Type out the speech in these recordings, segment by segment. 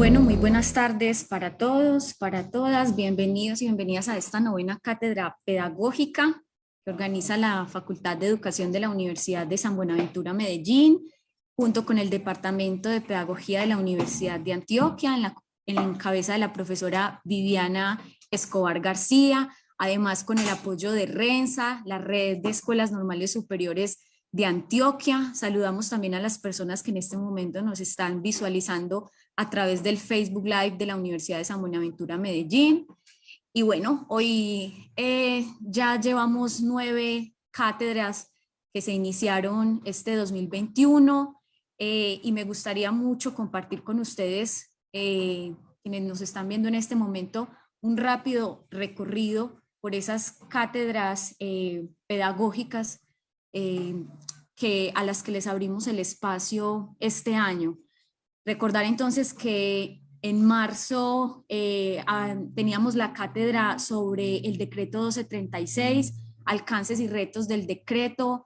Bueno, muy buenas tardes para todos, para todas. Bienvenidos y bienvenidas a esta novena cátedra pedagógica que organiza la Facultad de Educación de la Universidad de San Buenaventura, Medellín, junto con el Departamento de Pedagogía de la Universidad de Antioquia, en cabeza de la profesora Viviana Escobar García, además con el apoyo de RENSA, la Red de Escuelas Normales Superiores de Antioquia. Saludamos también a las personas que en este momento nos están visualizando a través del Facebook Live de la Universidad de San Buenaventura, Medellín. Y bueno, hoy ya llevamos 9 cátedras que se iniciaron este 2021 y me gustaría mucho compartir con ustedes, quienes nos están viendo en este momento, un rápido recorrido por esas cátedras pedagógicas a las que les abrimos el espacio este año. Recordar entonces que en marzo teníamos la cátedra sobre el decreto 1236, alcances y retos del decreto,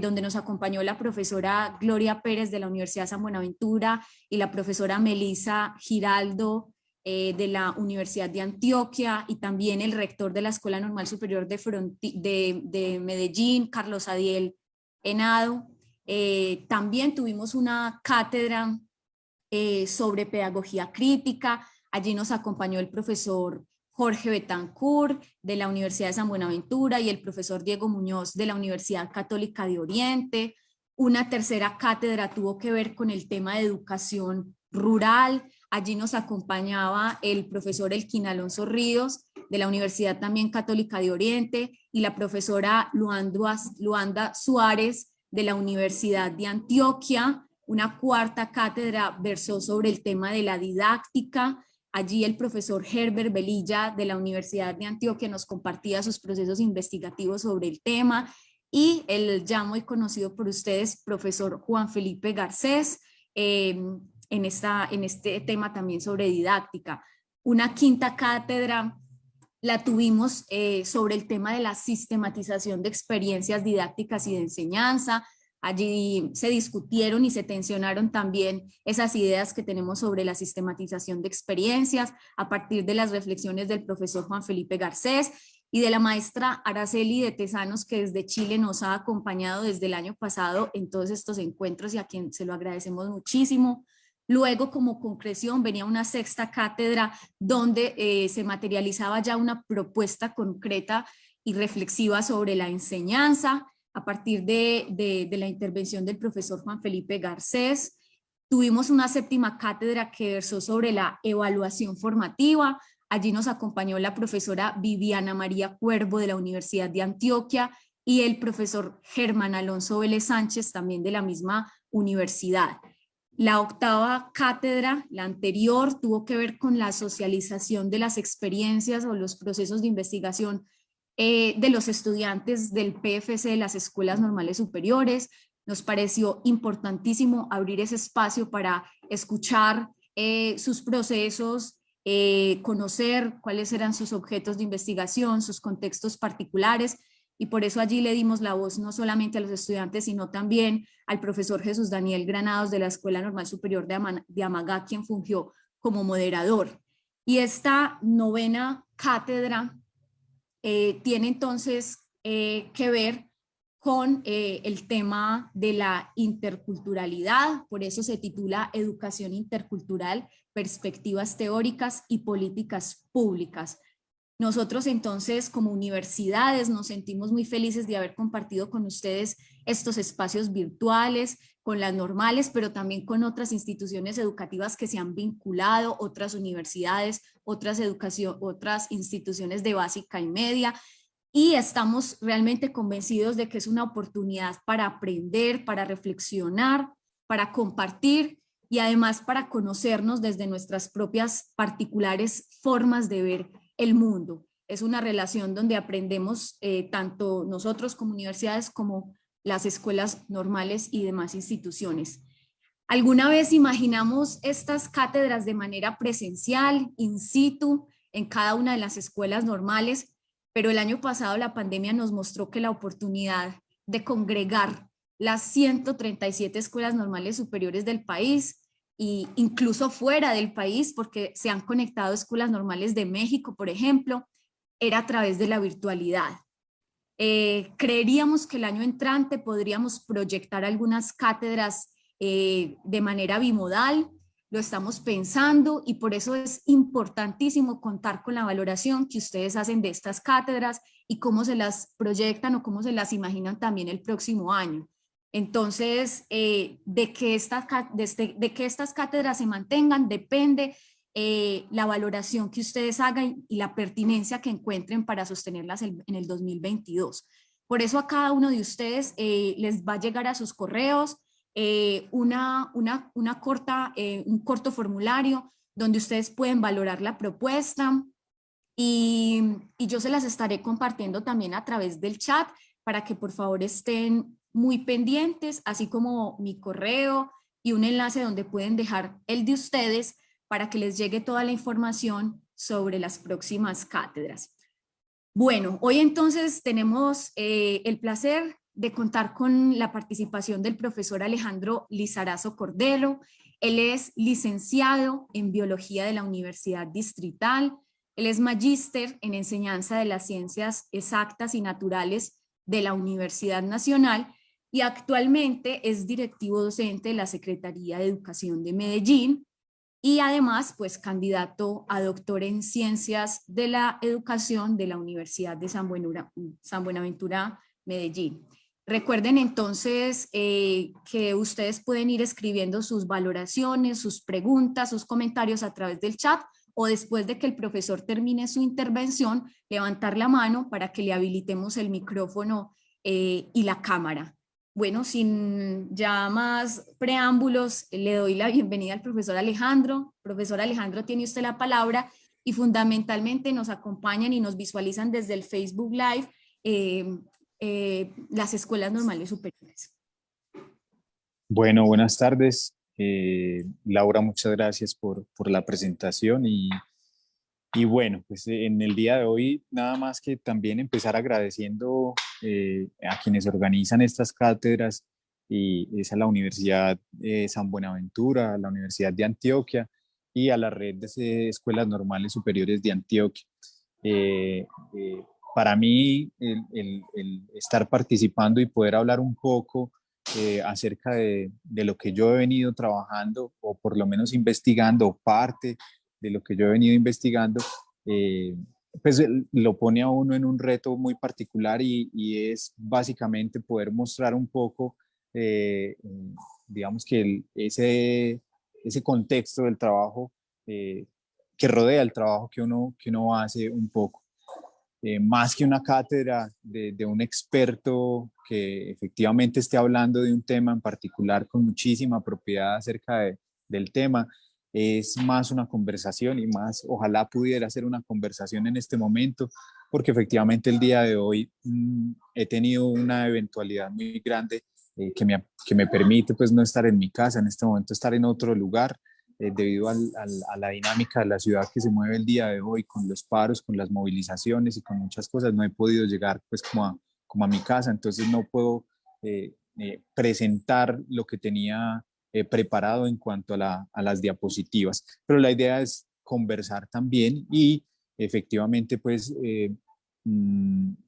donde nos acompañó la profesora Gloria Pérez de la Universidad de San Buenaventura y la profesora Melissa Giraldo de la Universidad de Antioquia, y también el rector de la Escuela Normal Superior de Medellín, Carlos Adiel Henado. También tuvimos una cátedra sobre pedagogía crítica. Allí nos acompañó el profesor Jorge Betancourt de la Universidad de San Buenaventura y el profesor Diego Muñoz de la Universidad Católica de Oriente. Una tercera cátedra tuvo que ver con el tema de educación rural. Allí nos acompañaba el profesor Elkin Alonso Ríos de la Universidad también Católica de Oriente y la profesora Luanda Suárez de la Universidad de Antioquia. Una cuarta cátedra versó sobre el tema de la didáctica. Allí el profesor Herbert Velilla de la Universidad de Antioquia nos compartía sus procesos investigativos sobre el tema, y el ya muy conocido por ustedes, profesor Juan Felipe Garcés, en este tema también sobre didáctica. Una quinta cátedra la tuvimos sobre el tema de la sistematización de experiencias didácticas y de enseñanza. Allí se discutieron y se tensionaron también esas ideas que tenemos sobre la sistematización de experiencias a partir de las reflexiones del profesor Juan Felipe Garcés y de la maestra Araceli de Tesanos, que desde Chile nos ha acompañado desde el año pasado en todos estos encuentros y a quien se lo agradecemos muchísimo. Luego, como concreción, venía una sexta cátedra donde se materializaba ya una propuesta concreta y reflexiva sobre la enseñanza a partir de la intervención del profesor Juan Felipe Garcés. Tuvimos una séptima cátedra que versó sobre la evaluación formativa. Allí nos acompañó la profesora Viviana María Cuervo de la Universidad de Antioquia y el profesor Germán Alonso Vélez Sánchez, también de la misma universidad. La octava cátedra, la anterior, tuvo que ver con la socialización de las experiencias o los procesos de investigación de los estudiantes del PFC de las Escuelas Normales Superiores. Nos pareció importantísimo abrir ese espacio para escuchar sus procesos, conocer cuáles eran sus objetos de investigación, sus contextos particulares, y por eso allí le dimos la voz no solamente a los estudiantes, sino también al profesor Jesús Daniel Granados de la Escuela Normal Superior de Amagá, quien fungió como moderador. Y esta novena cátedra tiene entonces que ver con el tema de la interculturalidad, por eso se titula Educación Intercultural, Perspectivas Teóricas y Políticas Públicas. Nosotros entonces como universidades nos sentimos muy felices de haber compartido con ustedes estos espacios virtuales, con las normales, pero también con otras instituciones educativas que se han vinculado, otras universidades, otras instituciones de básica y media, y estamos realmente convencidos de que es una oportunidad para aprender, para reflexionar, para compartir y además para conocernos desde nuestras propias particulares formas de ver el mundo. Es una relación donde aprendemos tanto nosotros como universidades como las escuelas normales y demás instituciones. ¿Alguna vez imaginamos estas cátedras de manera presencial, in situ, en cada una de las escuelas normales? Pero el año pasado la pandemia nos mostró que la oportunidad de congregar las 137 escuelas normales superiores del país y incluso fuera del país, porque se han conectado escuelas normales de México, por ejemplo, era a través de la virtualidad. Creeríamos que el año entrante podríamos proyectar algunas cátedras de manera bimodal, lo estamos pensando y por eso es importantísimo contar con la valoración que ustedes hacen de estas cátedras y cómo se las proyectan o cómo se las imaginan también el próximo año. Entonces, de que estas cátedras se mantengan depende la valoración que ustedes hagan y la pertinencia que encuentren para sostenerlas en el 2022. Por eso a cada uno de ustedes les va a llegar a sus correos un corto formulario donde ustedes pueden valorar la propuesta y yo se las estaré compartiendo también a través del chat para que por favor estén muy pendientes, así como mi correo y un enlace donde pueden dejar el de ustedes para que les llegue toda la información sobre las próximas cátedras. Bueno, hoy entonces tenemos el placer de contar con la participación del profesor Alejandro Lizarazo Cordero. Él es licenciado en Biología de la Universidad Distrital. Él es magíster en Enseñanza de las Ciencias Exactas y Naturales de la Universidad Nacional y actualmente es directivo docente de la Secretaría de Educación de Medellín y además pues candidato a doctor en Ciencias de la Educación de la Universidad de San Buenaventura, Medellín. Recuerden entonces que ustedes pueden ir escribiendo sus valoraciones, sus preguntas, sus comentarios a través del chat o después de que el profesor termine su intervención, levantar la mano para que le habilitemos el micrófono y la cámara. Bueno, sin ya más preámbulos, le doy la bienvenida al profesor Alejandro. Profesor Alejandro, tiene usted la palabra y fundamentalmente nos acompañan y nos visualizan desde el Facebook Live las escuelas normales superiores. Bueno, buenas tardes. Laura, muchas gracias por la presentación y bueno, pues en el día de hoy nada más que también empezar agradeciendo a quienes organizan estas cátedras y es a la Universidad San Buenaventura, a la Universidad de Antioquia y a la red de escuelas normales superiores de Antioquia. Eh, eh, para mí el estar participando y poder hablar un poco acerca de lo que yo he venido trabajando o por lo menos investigando o parte de lo que yo he venido investigando, eh, pues lo pone a uno en un reto muy particular y es básicamente poder mostrar un poco, digamos que ese contexto del trabajo que rodea el trabajo que uno hace un poco. Más que una cátedra de un experto que efectivamente esté hablando de un tema en particular con muchísima propiedad acerca del tema, es más una conversación y más, ojalá pudiera ser una conversación en este momento, porque efectivamente el día de hoy he tenido una eventualidad muy grande que me permite pues no estar en mi casa, en este momento estar en otro lugar debido a la dinámica de la ciudad que se mueve el día de hoy con los paros, con las movilizaciones y con muchas cosas, no he podido llegar pues como a mi casa, entonces no puedo presentar lo que tenía preparado en cuanto a las diapositivas, pero la idea es conversar también y efectivamente pues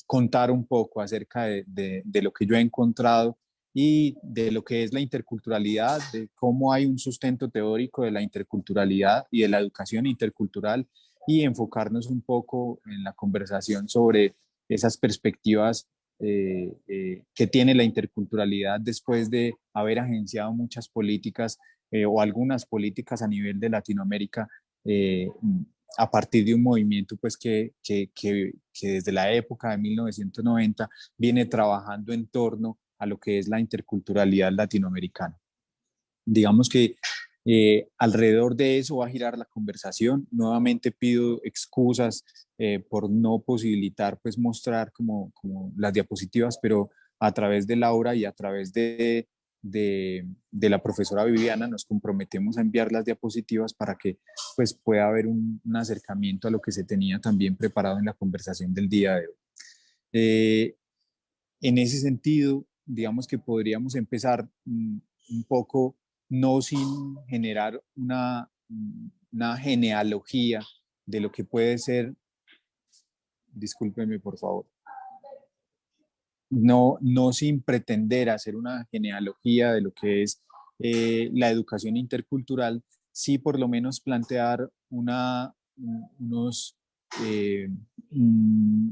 contar un poco acerca de lo que yo he encontrado y de lo que es la interculturalidad, de cómo hay un sustento teórico de la interculturalidad y de la educación intercultural y enfocarnos un poco en la conversación sobre esas perspectivas que tiene la interculturalidad después de haber agenciado muchas políticas o algunas políticas a nivel de Latinoamérica a partir de un movimiento pues que desde la época de 1990 viene trabajando en torno a lo que es la interculturalidad latinoamericana. Digamos que alrededor de eso va a girar la conversación. Nuevamente pido excusas por no posibilitar pues mostrar como las diapositivas, pero a través de Laura y a través de la profesora Viviana nos comprometemos a enviar las diapositivas para que pues pueda haber un acercamiento a lo que se tenía también preparado en la conversación del día de hoy. En ese sentido, digamos que podríamos empezar un poco no sin generar una genealogía de lo que puede ser, discúlpeme por favor, no sin pretender hacer una genealogía de lo que es la educación intercultural, sí por lo menos plantear unos, eh, mm,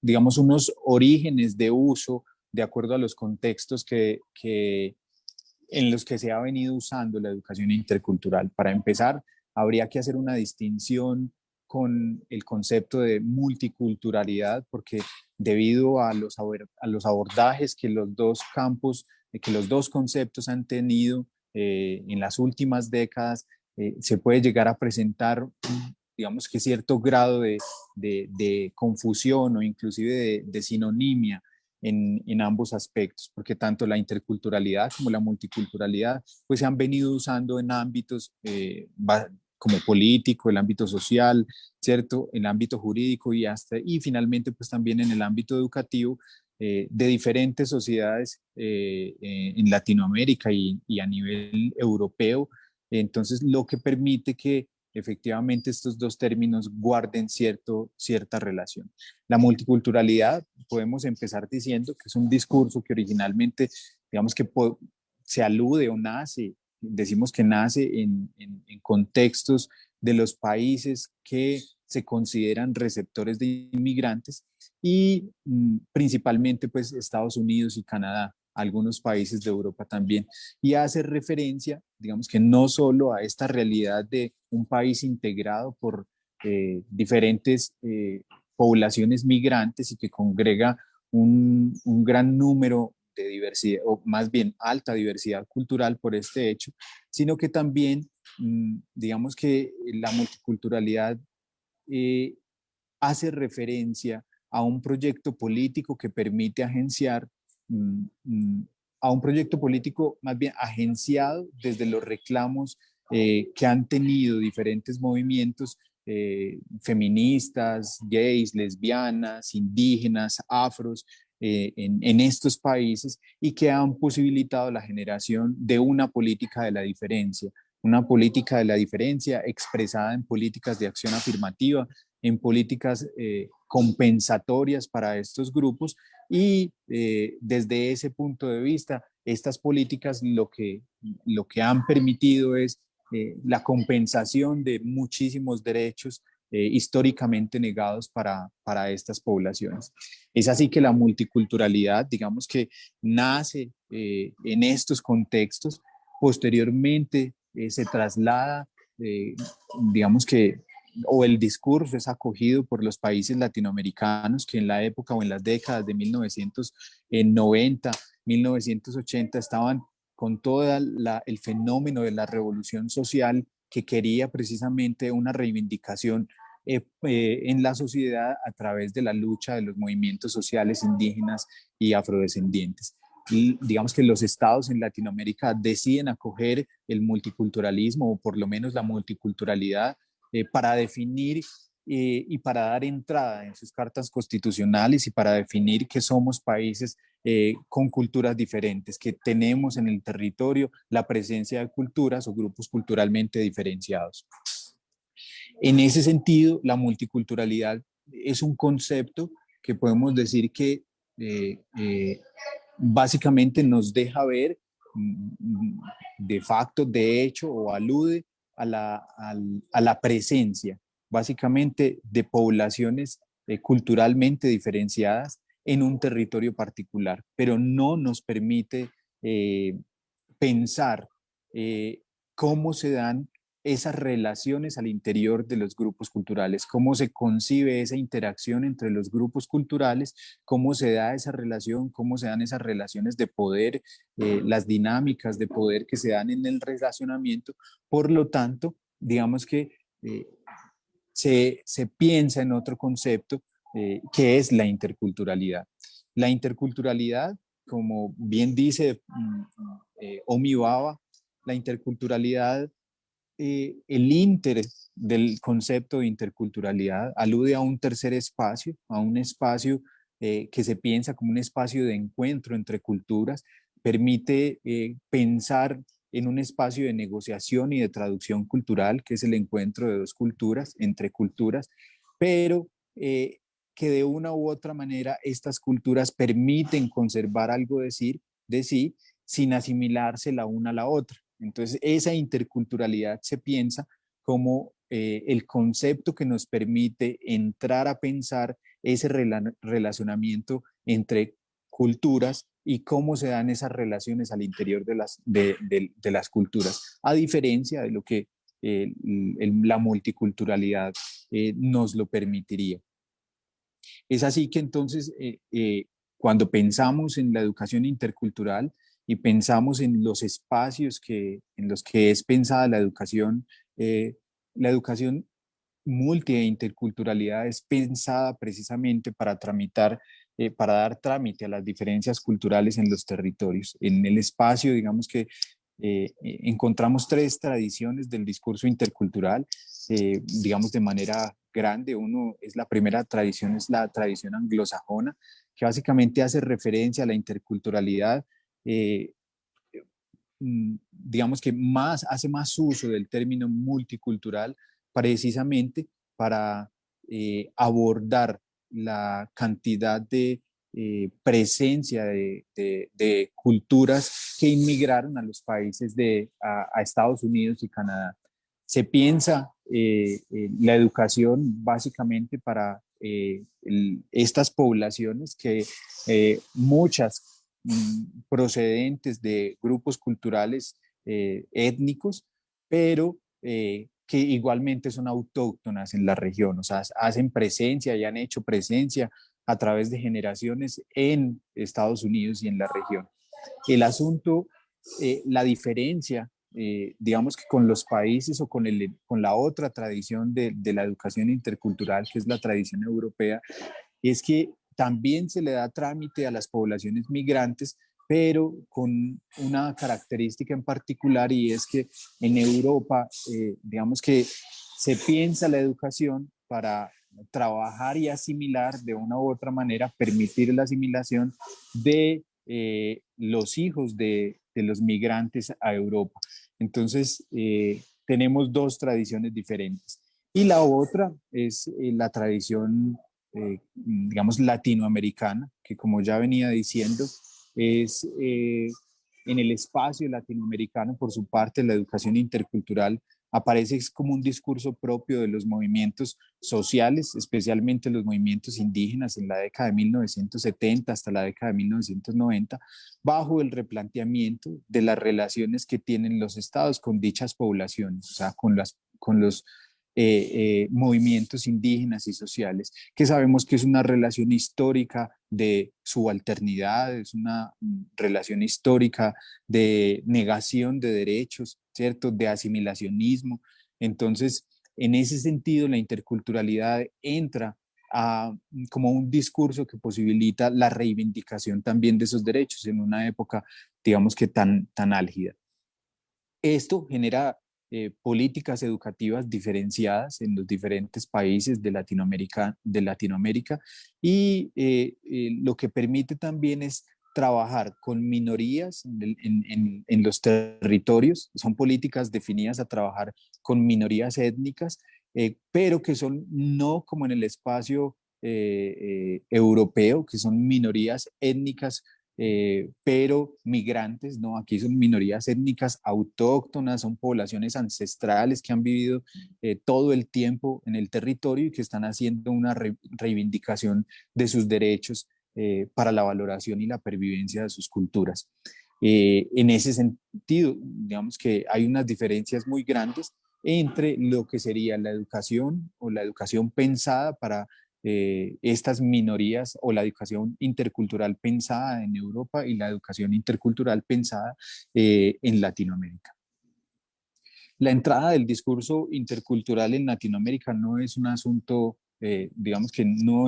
digamos, unos orígenes de uso de acuerdo a los contextos en los que se ha venido usando la educación intercultural. Para empezar, habría que hacer una distinción con el concepto de multiculturalidad, porque debido a los abordajes que los dos campos, que los dos conceptos han tenido en las últimas décadas, se puede llegar a presentar, digamos que cierto grado de confusión o inclusive de sinonimia en ambos aspectos, porque tanto la interculturalidad como la multiculturalidad pues se han venido usando en ámbitos como político, el ámbito social, ¿cierto? El ámbito jurídico y finalmente pues también en el ámbito educativo de diferentes sociedades en Latinoamérica y a nivel europeo. Entonces, lo que permite que efectivamente estos dos términos guarden cierta relación. La multiculturalidad, podemos empezar diciendo que es un discurso que originalmente, digamos que se alude o nace, decimos que nace en contextos de los países que se consideran receptores de inmigrantes y principalmente pues Estados Unidos y Canadá, algunos países de Europa también, y hace referencia, digamos que no solo a esta realidad de un país integrado por diferentes poblaciones migrantes y que congrega un gran número de diversidad, o más bien alta diversidad cultural por este hecho, sino que también, digamos que la multiculturalidad eh, hace referencia a un proyecto político que permite agenciar, mm, mm, a un proyecto político más bien agenciado desde los reclamos que han tenido diferentes movimientos feministas, gays, lesbianas, indígenas, afros, en estos países y que han posibilitado la generación de una política de la diferencia expresada en políticas de acción afirmativa, en políticas compensatorias para estos grupos y desde ese punto de vista, estas políticas lo que han permitido es la compensación de muchísimos derechos históricamente negados para estas poblaciones. Es así que la multiculturalidad, digamos que nace en estos contextos, posteriormente se traslada, digamos que o el discurso es acogido por los países latinoamericanos que en la época o en las décadas de 1990, 1980 estaban con todo el fenómeno de la revolución social que quería precisamente una reivindicación en la sociedad a través de la lucha de los movimientos sociales indígenas y afrodescendientes. Y digamos que los estados en Latinoamérica deciden acoger el multiculturalismo o por lo menos la multiculturalidad para definir y para dar entrada en sus cartas constitucionales y para definir que somos países con culturas diferentes, que tenemos en el territorio la presencia de culturas o grupos culturalmente diferenciados. En ese sentido, la multiculturalidad es un concepto que podemos decir que básicamente nos deja ver de facto, de hecho, o alude a la presencia, básicamente, de poblaciones culturalmente diferenciadas en un territorio particular, pero no nos permite eh, pensar cómo se dan esas relaciones al interior de los grupos culturales, cómo se concibe esa interacción entre los grupos culturales, cómo se da esa relación, cómo se dan esas relaciones de poder, las dinámicas de poder que se dan en el relacionamiento. Por lo tanto, digamos que eh, se piensa en otro concepto que es la interculturalidad. La interculturalidad, como bien dice Omi Baba, la interculturalidad, el inter del concepto de interculturalidad alude a un tercer espacio, a un espacio que se piensa como un espacio de encuentro entre culturas, permite pensar en un espacio de negociación y de traducción cultural, que es el encuentro de dos culturas, entre culturas, pero que de una u otra manera estas culturas permiten conservar algo de sí sin asimilarse la una a la otra. Entonces, esa interculturalidad se piensa como el concepto que nos permite entrar a pensar ese relacionamiento entre culturas y cómo se dan esas relaciones al interior de las culturas, a diferencia de lo que la multiculturalidad nos lo permitiría. Es así que entonces, cuando pensamos en la educación intercultural y pensamos en los espacios en los que es pensada la educación multi e interculturalidad es pensada precisamente para para dar trámite a las diferencias culturales en los territorios. En el espacio, digamos que encontramos tres tradiciones del discurso intercultural, digamos de manera grande. Uno es la primera tradición, es la tradición anglosajona, que básicamente hace referencia a la interculturalidad, eh, digamos que hace más uso del término multicultural precisamente para abordar la cantidad de presencia de culturas que inmigraron a los países a Estados Unidos y Canadá. Se piensa la educación básicamente para estas poblaciones que muchas procedentes de grupos culturales étnicos, pero que igualmente son autóctonas en la región, o sea, hacen presencia y han hecho presencia a través de generaciones en Estados Unidos y en la región. El asunto, la diferencia, digamos que con los países o con la otra tradición de la educación intercultural, que es la tradición europea, es que también se le da trámite a las poblaciones migrantes, pero con una característica en particular, y es que en Europa, digamos que se piensa la educación para trabajar y asimilar de una u otra manera, permitir la asimilación de los hijos de los migrantes a Europa. Entonces, tenemos dos tradiciones diferentes. Y la otra es la tradición, digamos, latinoamericana, que como ya venía diciendo, es en el espacio latinoamericano, por su parte, la educación intercultural aparece como un discurso propio de los movimientos sociales, especialmente los movimientos indígenas en la década de 1970 hasta la década de 1990, bajo el replanteamiento de las relaciones que tienen los estados con dichas poblaciones, o sea, con los movimientos indígenas y sociales, que sabemos que es una relación histórica de subalternidad, es una relación histórica de negación de derechos, ¿cierto? De asimilacionismo. Entonces, en ese sentido, la interculturalidad entra como un discurso que posibilita la reivindicación también de esos derechos en una época, digamos que tan álgida. Esto genera políticas educativas diferenciadas en los diferentes países de Latinoamérica y lo que permite también es trabajar con minorías en los territorios. Son políticas definidas a trabajar con minorías étnicas, pero que son no como en el espacio europeo, que son minorías étnicas pero migrantes, ¿no? Aquí son minorías étnicas autóctonas, son poblaciones ancestrales que han vivido todo el tiempo en el territorio y que están haciendo una reivindicación de sus derechos para la valoración y la pervivencia de sus culturas. En ese sentido, digamos que hay unas diferencias muy grandes entre lo que sería la educación o la educación pensada para estas minorías o la educación intercultural pensada en Europa y la educación intercultural pensada en Latinoamérica. La entrada del discurso intercultural en Latinoamérica no es un asunto, digamos que no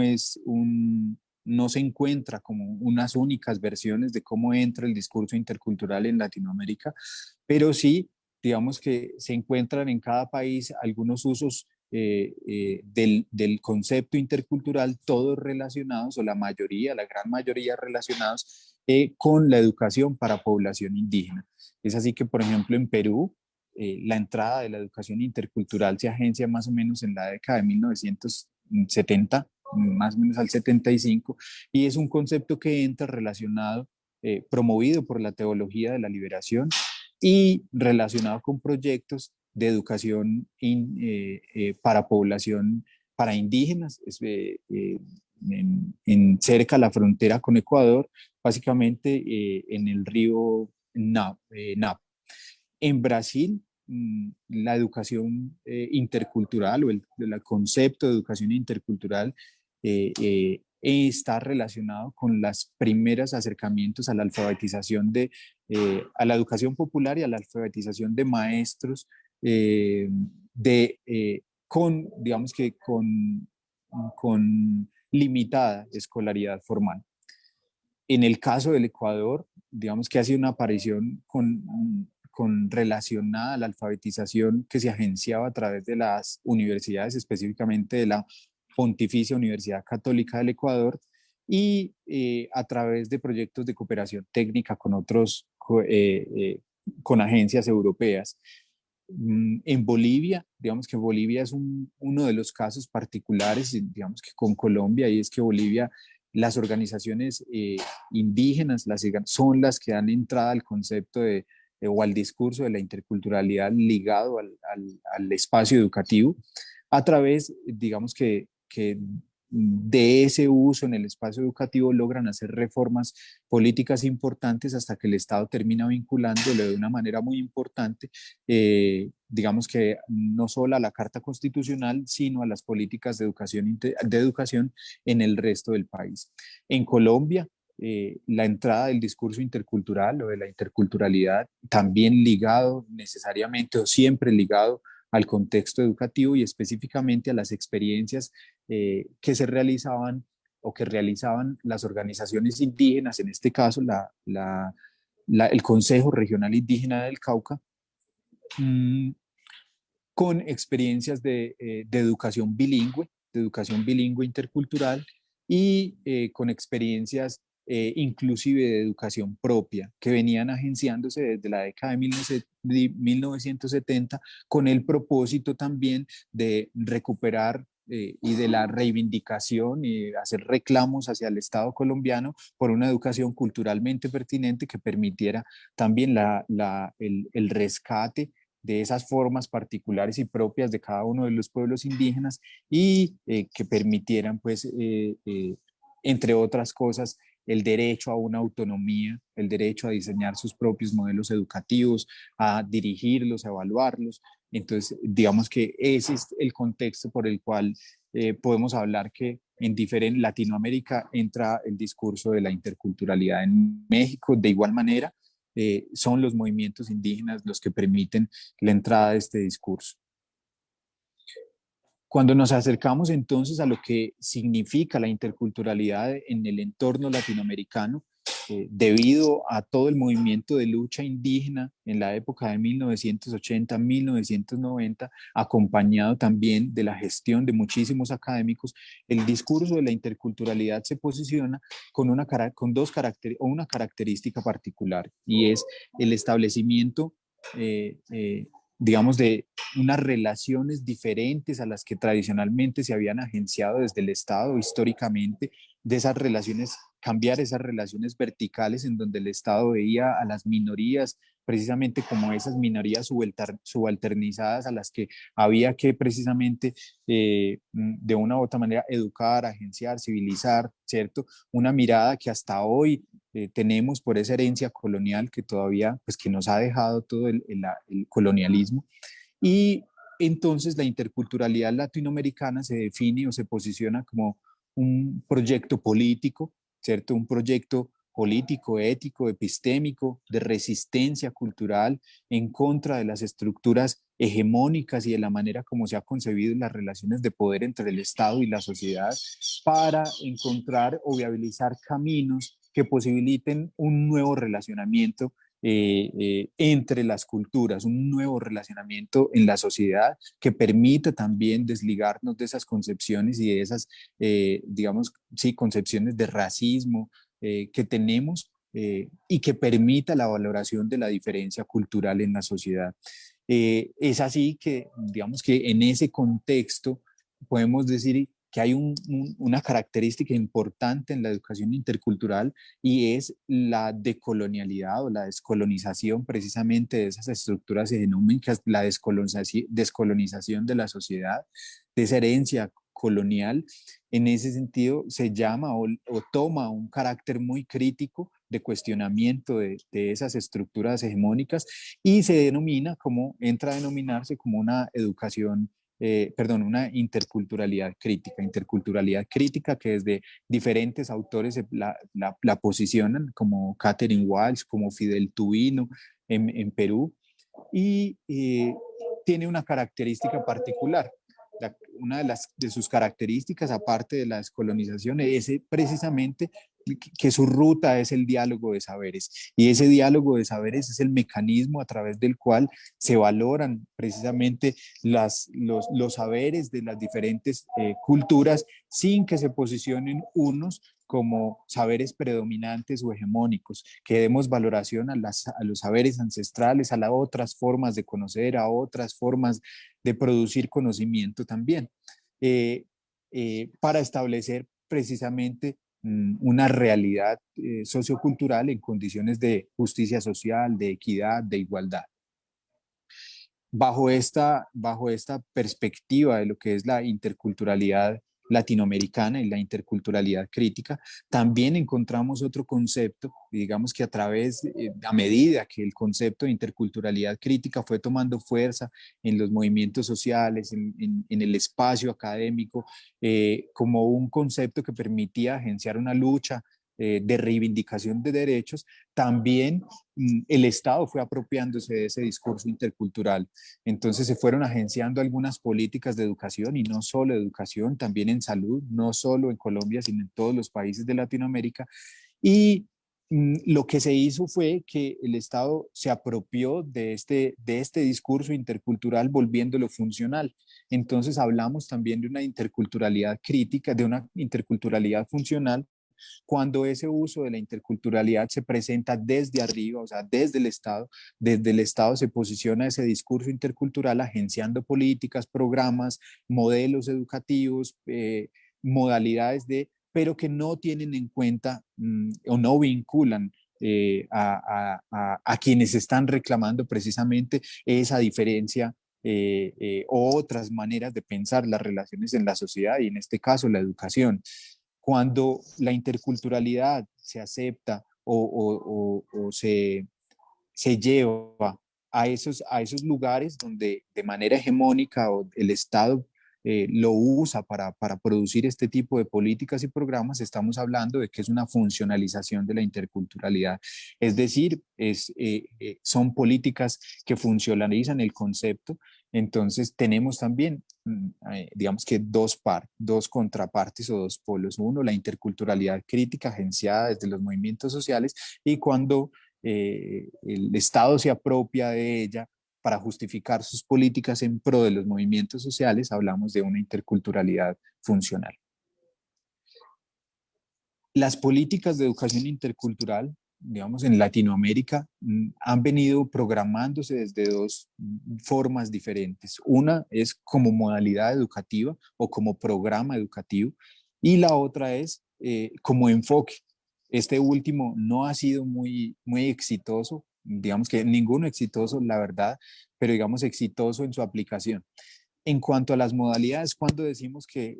se encuentra como unas únicas versiones de cómo entra el discurso intercultural en Latinoamérica, pero sí, digamos que se encuentran en cada país algunos usos del concepto intercultural, todos relacionados, o la mayoría, la gran mayoría relacionados con la educación para población indígena. Es así que, por ejemplo, en Perú, la entrada de la educación intercultural se agencia más o menos en la década de 1970, más o menos al 75, y es un concepto que entra relacionado, promovido por la teología de la liberación y relacionado con proyectos de educación para población, para indígenas, cerca a la frontera con Ecuador, básicamente en el río Napo. En Brasil, la educación intercultural o el concepto de educación intercultural está relacionado con los primeros acercamientos a la alfabetización a la educación popular y a la alfabetización de maestros digamos que con limitada escolaridad formal. En el caso del Ecuador, digamos que ha sido una aparición con relacionada a la alfabetización que se agenciaba a través de las universidades, específicamente de la Pontificia Universidad Católica del Ecuador, y a través de proyectos de cooperación técnica con con agencias europeas. En Bolivia, digamos que Bolivia es uno de los casos particulares, digamos que con Colombia, y es que Bolivia, las organizaciones indígenas son las que dan entrada al concepto o al discurso de la interculturalidad ligado al espacio educativo a través, digamos que de ese uso en el espacio educativo logran hacer reformas políticas importantes hasta que el Estado termina vinculándolo de una manera muy importante, digamos que no solo a la Carta Constitucional, sino a las políticas de educación en el resto del país. En Colombia, la entrada del discurso intercultural o de la interculturalidad, también ligado necesariamente o siempre ligado al contexto educativo y específicamente a las experiencias que se realizaban o que realizaban las organizaciones indígenas, en este caso el Consejo Regional Indígena del Cauca, mmm, con experiencias de educación bilingüe intercultural y con experiencias inclusive de educación propia, que venían agenciándose desde la década de 1970 con el propósito también de recuperar y de la reivindicación y hacer reclamos hacia el Estado colombiano por una educación culturalmente pertinente que permitiera también el rescate de esas formas particulares y propias de cada uno de los pueblos indígenas y que permitieran, pues, entre otras cosas, el derecho a una autonomía, el derecho a diseñar sus propios modelos educativos, a dirigirlos, a evaluarlos. Entonces, digamos que ese es el contexto por el cual podemos hablar que en Latinoamérica entra el discurso de la interculturalidad. En México, de igual manera, son los movimientos indígenas los que permiten la entrada de este discurso. Cuando nos acercamos entonces a lo que significa la interculturalidad en el entorno latinoamericano, debido a todo el movimiento de lucha indígena en la época de 1980-1990, acompañado también de la gestión de muchísimos académicos, el discurso de la interculturalidad se posiciona con una característica particular, y es el establecimiento digamos, de unas relaciones diferentes a las que tradicionalmente se habían agenciado desde el Estado históricamente, de esas relaciones, cambiar esas relaciones verticales en donde el Estado veía a las minorías precisamente como esas minorías subalternizadas a las que había que precisamente de una u otra manera educar, agenciar, civilizar, ¿cierto? Una mirada que hasta hoy tenemos por esa herencia colonial que todavía, pues que nos ha dejado todo el colonialismo. Y entonces la interculturalidad latinoamericana se define o se posiciona como un proyecto político, ¿cierto? Un proyecto político, ético, epistémico, de resistencia cultural en contra de las estructuras hegemónicas y de la manera como se ha concebido las relaciones de poder entre el Estado y la sociedad, para encontrar o viabilizar caminos que posibiliten un nuevo relacionamiento entre las culturas, un nuevo relacionamiento en la sociedad que permita también desligarnos de esas concepciones y de esas, digamos, sí, concepciones de racismo que tenemos y que permita la valoración de la diferencia cultural en la sociedad. Es así que, digamos que en ese contexto podemos decir que hay una característica importante en la educación intercultural y es la decolonialidad o la descolonización precisamente de esas estructuras hegemónicas, la descolonización de la sociedad, de esa herencia colonial. En ese sentido se llama o toma un carácter muy crítico de cuestionamiento de esas estructuras hegemónicas y se denomina como, entra a denominarse como una educación, una interculturalidad crítica que desde diferentes autores la posicionan, como Catherine Walsh, como Fidel Tubino en Perú, y tiene una característica particular. Una de sus características, aparte de la descolonización, es precisamente que su ruta es el diálogo de saberes. Y ese diálogo de saberes es el mecanismo a través del cual se valoran precisamente los saberes de las diferentes culturas sin que se posicionen unos como saberes predominantes o hegemónicos, que demos valoración a los saberes ancestrales, a las otras formas de conocer, a otras formas de producir conocimiento también, para establecer precisamente una realidad sociocultural en condiciones de justicia social, de equidad, de igualdad. Bajo esta perspectiva de lo que es la interculturalidad latinoamericana y la interculturalidad crítica, también encontramos otro concepto, y digamos que a medida que el concepto de interculturalidad crítica fue tomando fuerza en los movimientos sociales, en el espacio académico, como un concepto que permitía agenciar una lucha de reivindicación de derechos, también el Estado fue apropiándose de ese discurso intercultural. Entonces se fueron agenciando algunas políticas de educación y no solo educación, también en salud, no solo en Colombia, sino en todos los países de Latinoamérica. Y lo que se hizo fue que el Estado se apropió de este discurso intercultural volviéndolo funcional. Entonces hablamos también de una interculturalidad crítica, de una interculturalidad funcional, cuando ese uso de la interculturalidad se presenta desde arriba, o sea, desde el Estado se posiciona ese discurso intercultural agenciando políticas, programas, modelos educativos, modalidades pero que no tienen en cuenta o no vinculan a quienes están reclamando precisamente esa diferencia o otras maneras de pensar las relaciones en la sociedad y en este caso la educación. Cuando la interculturalidad se acepta o se lleva a esos lugares donde de manera hegemónica o el Estado lo usa para producir este tipo de políticas y programas, estamos hablando de que es una funcionalización de la interculturalidad. Es decir, son políticas que funcionalizan el concepto. Entonces tenemos también, digamos que dos contrapartes o dos polos. Uno, la interculturalidad crítica agenciada desde los movimientos sociales, y cuando el Estado se apropia de ella para justificar sus políticas en pro de los movimientos sociales, hablamos de una interculturalidad funcional. Las políticas de educación intercultural, digamos, en Latinoamérica, han venido programándose desde dos formas diferentes. Una es como modalidad educativa o como programa educativo, y la otra es como enfoque. Este último no ha sido muy exitoso, digamos que ninguno exitoso, la verdad, pero digamos exitoso en su aplicación. En cuanto a las modalidades, cuando decimos que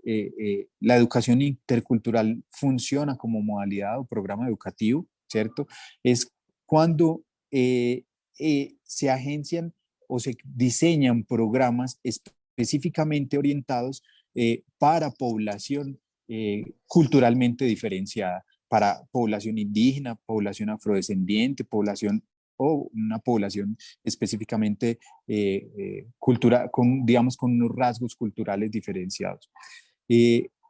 la educación intercultural funciona como modalidad o programa educativo, ¿cierto? Es cuando se agencian o se diseñan programas específicamente orientados para población culturalmente diferenciada, para población indígena, población afrodescendiente, población o una población específicamente digamos, con unos rasgos culturales diferenciados.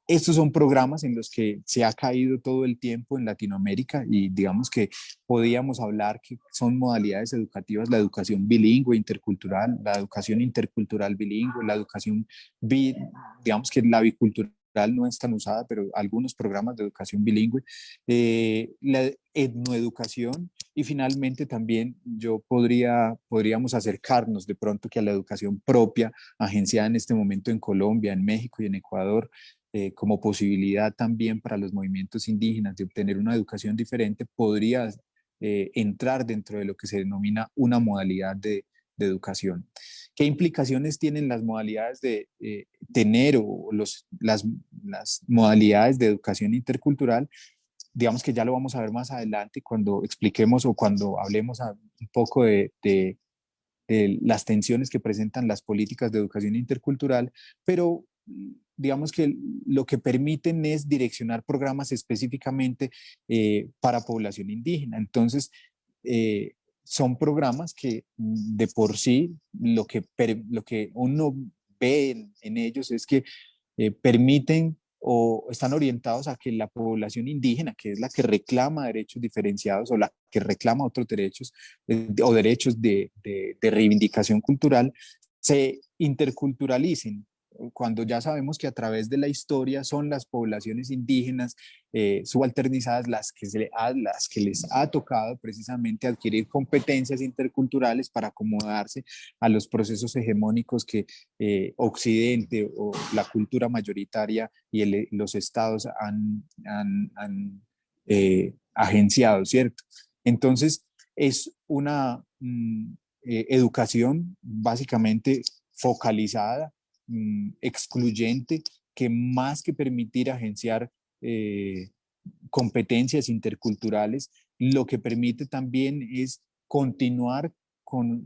Estos son programas en los que se ha caído todo el tiempo en Latinoamérica, y digamos que podíamos hablar que son modalidades educativas: la educación bilingüe intercultural, la educación intercultural bilingüe, la educación, digamos que la bicultural no es tan usada, pero algunos programas de educación bilingüe, la etnoeducación y finalmente también podríamos acercarnos de pronto que a la educación propia, agenciada en este momento en Colombia, en México y en Ecuador, como posibilidad también para los movimientos indígenas de obtener una educación diferente, podría entrar dentro de lo que se denomina una modalidad de educación. ¿Qué implicaciones tienen las modalidades de tener o las modalidades de educación intercultural? Digamos que ya lo vamos a ver más adelante cuando expliquemos o cuando hablemos un poco de las tensiones que presentan las políticas de educación intercultural, pero digamos que lo que permiten es direccionar programas específicamente para población indígena. Entonces, eh, son programas que de por sí lo que uno ve en ellos es que permiten o están orientados a que la población indígena, que es la que reclama derechos diferenciados o la que reclama otros derechos o derechos de reivindicación cultural, se interculturalicen, cuando ya sabemos que a través de la historia son las poblaciones indígenas subalternizadas las que les ha tocado precisamente adquirir competencias interculturales para acomodarse a los procesos hegemónicos que Occidente o la cultura mayoritaria y los estados han agenciado, ¿cierto? Entonces, es una educación básicamente focalizada, excluyente, que más que permitir agenciar eh, competencias interculturales, lo que permite también es continuar con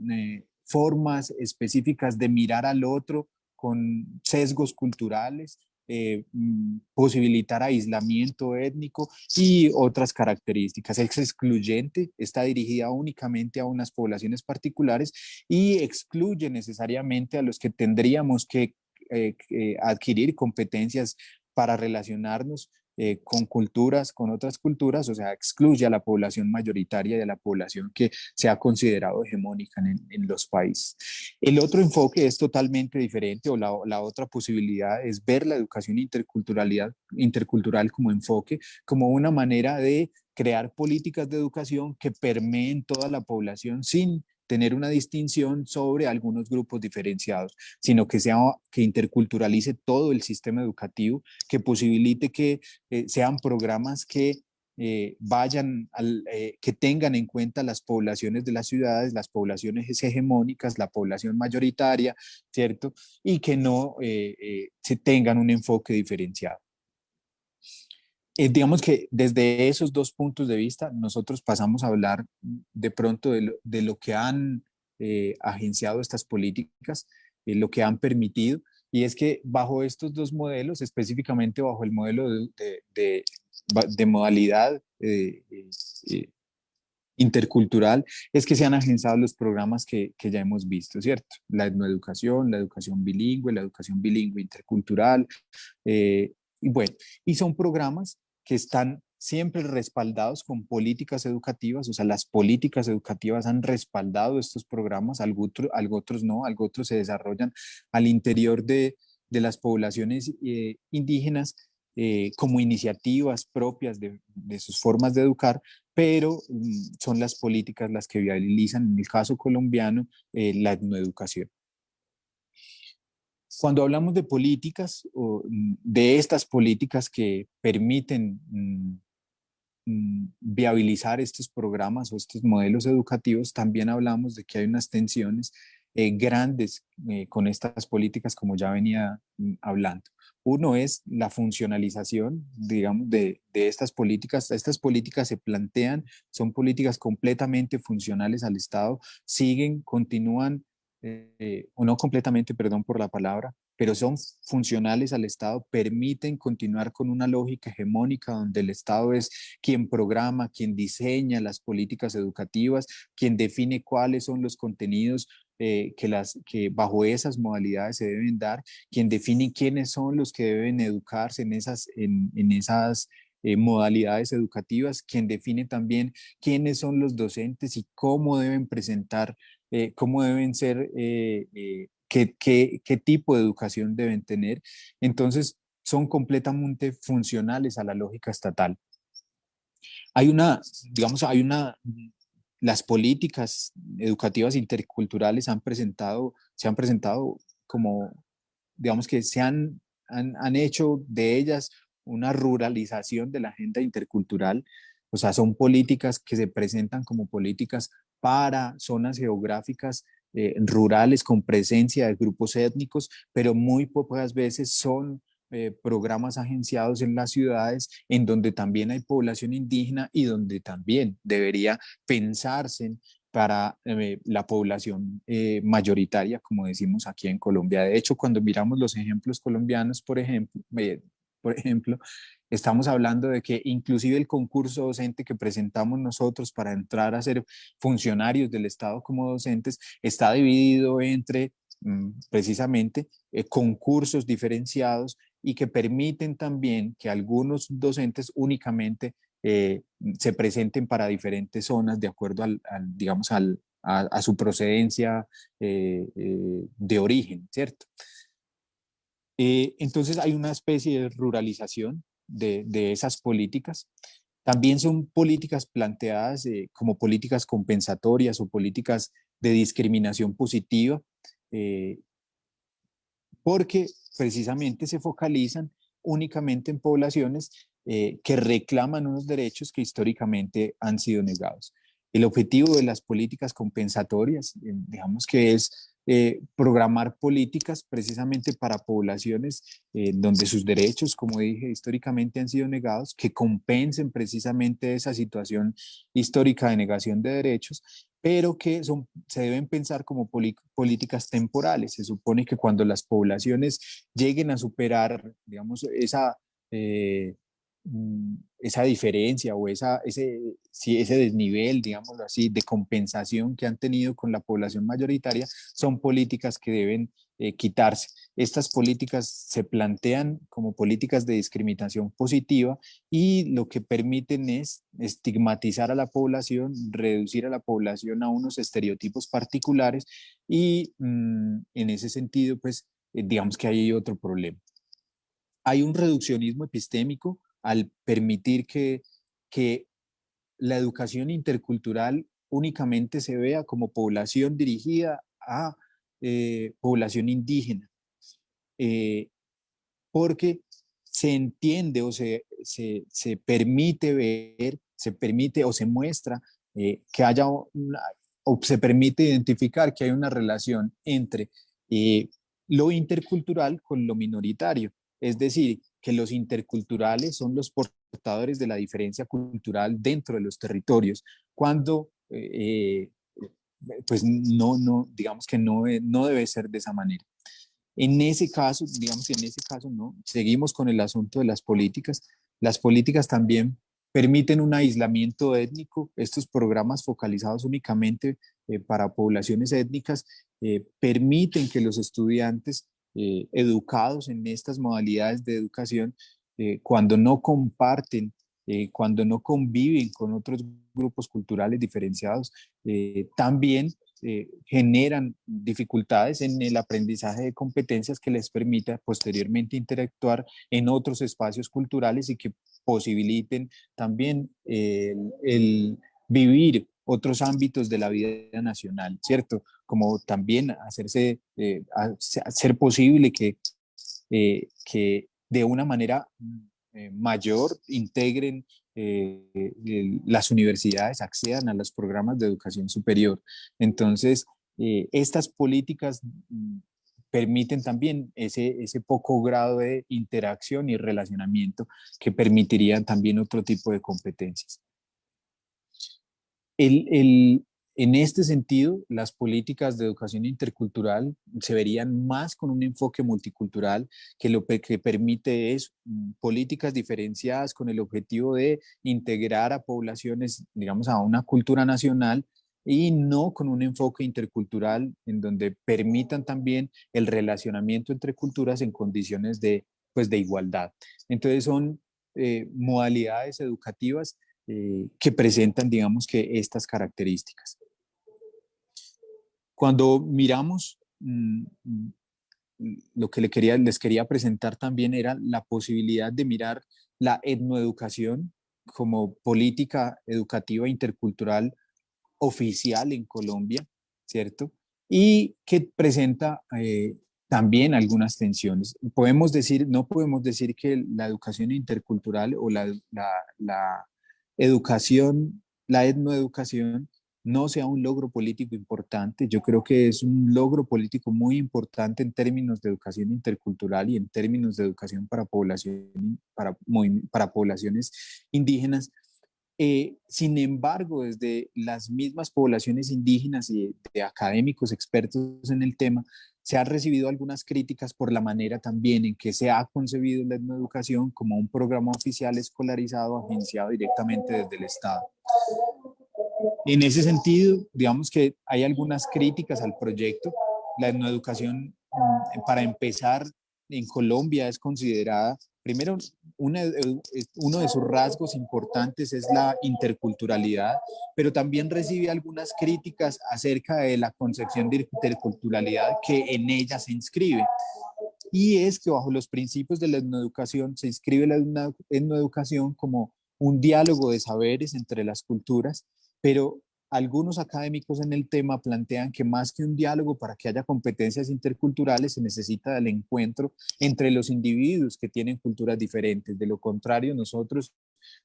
formas específicas de mirar al otro, con sesgos culturales, posibilitar aislamiento étnico y otras características. Es excluyente, está dirigida únicamente a unas poblaciones particulares y excluye necesariamente a los que tendríamos que adquirir competencias para relacionarnos con culturas, con otras culturas, o sea, excluye a la población mayoritaria y a la población que se ha considerado hegemónica en los países. El otro enfoque es totalmente diferente, o la otra posibilidad es ver la educación intercultural como enfoque, como una manera de crear políticas de educación que permeen toda la población sin tener una distinción sobre algunos grupos diferenciados, sino que interculturalice todo el sistema educativo, que posibilite que sean programas que que tengan en cuenta las poblaciones de las ciudades, las poblaciones hegemónicas, la población mayoritaria, ¿cierto? Y que no se tengan un enfoque diferenciado. Digamos que desde esos dos puntos de vista, nosotros pasamos a hablar de pronto de lo que han agenciado estas políticas, lo que han permitido, y es que bajo estos dos modelos, específicamente bajo el modelo de modalidad eh, intercultural, es que se han agenciado los programas que ya hemos visto, ¿cierto? La etnoeducación, la educación bilingüe intercultural, y bueno, y son programas que están siempre respaldados con políticas educativas, o sea, las políticas educativas han respaldado estos programas, algo otros no, algo otros se desarrollan al interior de las poblaciones indígenas como iniciativas propias de sus formas de educar, pero son las políticas las que viabilizan, en el caso colombiano, la etnoeducación. Cuando hablamos de políticas, o de estas políticas que permiten viabilizar estos programas o estos modelos educativos, también hablamos de que hay unas tensiones grandes con estas políticas, como ya venía hablando. Uno es la funcionalización, digamos, de estas políticas. Estas políticas se plantean, son políticas completamente funcionales al Estado, siguen, continúan, o no completamente, perdón por la palabra, pero son funcionales al Estado, permiten continuar con una lógica hegemónica donde el Estado es quien programa, quien diseña las políticas educativas, quien define cuáles son los contenidos que bajo esas modalidades se deben dar, quien define quiénes son los que deben educarse en esas modalidades educativas, quien define también quiénes son los docentes y cómo deben presentar, cómo deben ser, qué tipo de educación deben tener. Entonces, son completamente funcionales a la lógica estatal. Hay una, digamos, las políticas educativas interculturales se han presentado como, digamos que han hecho de ellas una ruralización de la agenda intercultural. O sea, son políticas que se presentan como políticas para zonas geográficas rurales con presencia de grupos étnicos, pero muy pocas veces son programas agenciados en las ciudades en donde también hay población indígena y donde también debería pensarse para la población mayoritaria, como decimos aquí en Colombia. De hecho, cuando miramos los ejemplos colombianos, por ejemplo, estamos hablando de que inclusive el concurso docente que presentamos nosotros para entrar a ser funcionarios del Estado como docentes está dividido entre precisamente concursos diferenciados y que permiten también que algunos docentes únicamente se presenten para diferentes zonas de acuerdo digamos, a su procedencia de origen, ¿cierto? Entonces hay una especie de ruralización de esas políticas. También son políticas planteadas como políticas compensatorias o políticas de discriminación positiva, eh, porque precisamente se focalizan únicamente en poblaciones que reclaman unos derechos que históricamente han sido negados. El objetivo de las políticas compensatorias, digamos que es programar políticas precisamente para poblaciones donde sus derechos, como dije, históricamente han sido negados, que compensen precisamente esa situación histórica de negación de derechos, pero que se deben pensar como políticas temporales. Se supone que cuando las poblaciones lleguen a superar, digamos, eh, esa diferencia o ese desnivel, digámoslo así, de compensación que han tenido con la población mayoritaria, son políticas que deben quitarse. Estas políticas se plantean como políticas de discriminación positiva y lo que permiten es estigmatizar a la población, reducir a la población a unos estereotipos particulares y en ese sentido, pues digamos que hay otro problema. Hay un reduccionismo epistémico al permitir que la educación intercultural únicamente se vea como población dirigida a población indígena, eh, porque se entiende o se permite ver, se permite o se muestra que haya o se permite identificar que hay una relación entre lo intercultural con lo minoritario. Es decir, que los interculturales son los portadores de la diferencia cultural dentro de los territorios, cuando pues digamos que no debe ser de esa manera. En ese caso, digamos que en ese caso no, seguimos con el asunto de las políticas. Las políticas también permiten un aislamiento étnico. Estos programas focalizados únicamente para poblaciones étnicas permiten que los estudiantes educados en estas modalidades de educación, cuando no comparten, cuando no conviven con otros grupos culturales diferenciados, también generan dificultades en el aprendizaje de competencias que les permita posteriormente interactuar en otros espacios culturales y que posibiliten también el vivir otros ámbitos de la vida nacional, ¿cierto? Como también hacer posible que de una manera mayor integren las universidades, accedan a los programas de educación superior. Entonces, estas políticas permiten también ese poco grado de interacción y relacionamiento que permitirían también otro tipo de competencias. El, el, en este sentido, las políticas de educación intercultural se verían más con un enfoque multicultural que lo que permite es políticas diferenciadas con el objetivo de integrar a poblaciones, digamos, a una cultura nacional y no con un enfoque intercultural en donde permitan también el relacionamiento entre culturas en condiciones pues, de igualdad. Entonces son modalidades educativas que presentan, digamos que estas características. Cuando miramos lo que les quería presentar también era la posibilidad de mirar la etnoeducación como política educativa intercultural oficial en Colombia, ¿cierto? Y que presenta también algunas tensiones. Podemos decir, no podemos decir que la educación intercultural o la educación, la etnoeducación, no sea un logro político importante. Yo creo que es un logro político muy importante en términos de educación intercultural y en términos de educación para para poblaciones indígenas. Sin embargo, desde las mismas poblaciones indígenas y de académicos expertos en el tema, se han recibido algunas críticas por la manera también en que se ha concebido la etnoeducación como un programa oficial escolarizado agenciado directamente desde el Estado. En ese sentido, digamos que hay algunas críticas al proyecto. La etnoeducación, para empezar, en Colombia es considerada, primero, uno de sus rasgos importantes es la interculturalidad, pero también recibe algunas críticas acerca de la concepción de interculturalidad que en ella se inscribe. Y es que bajo los principios de la etnoeducación se inscribe la etnoeducación como un diálogo de saberes entre las culturas, pero algunos académicos en el tema plantean que más que un diálogo para que haya competencias interculturales se necesita del encuentro entre los individuos que tienen culturas diferentes. De lo contrario, nosotros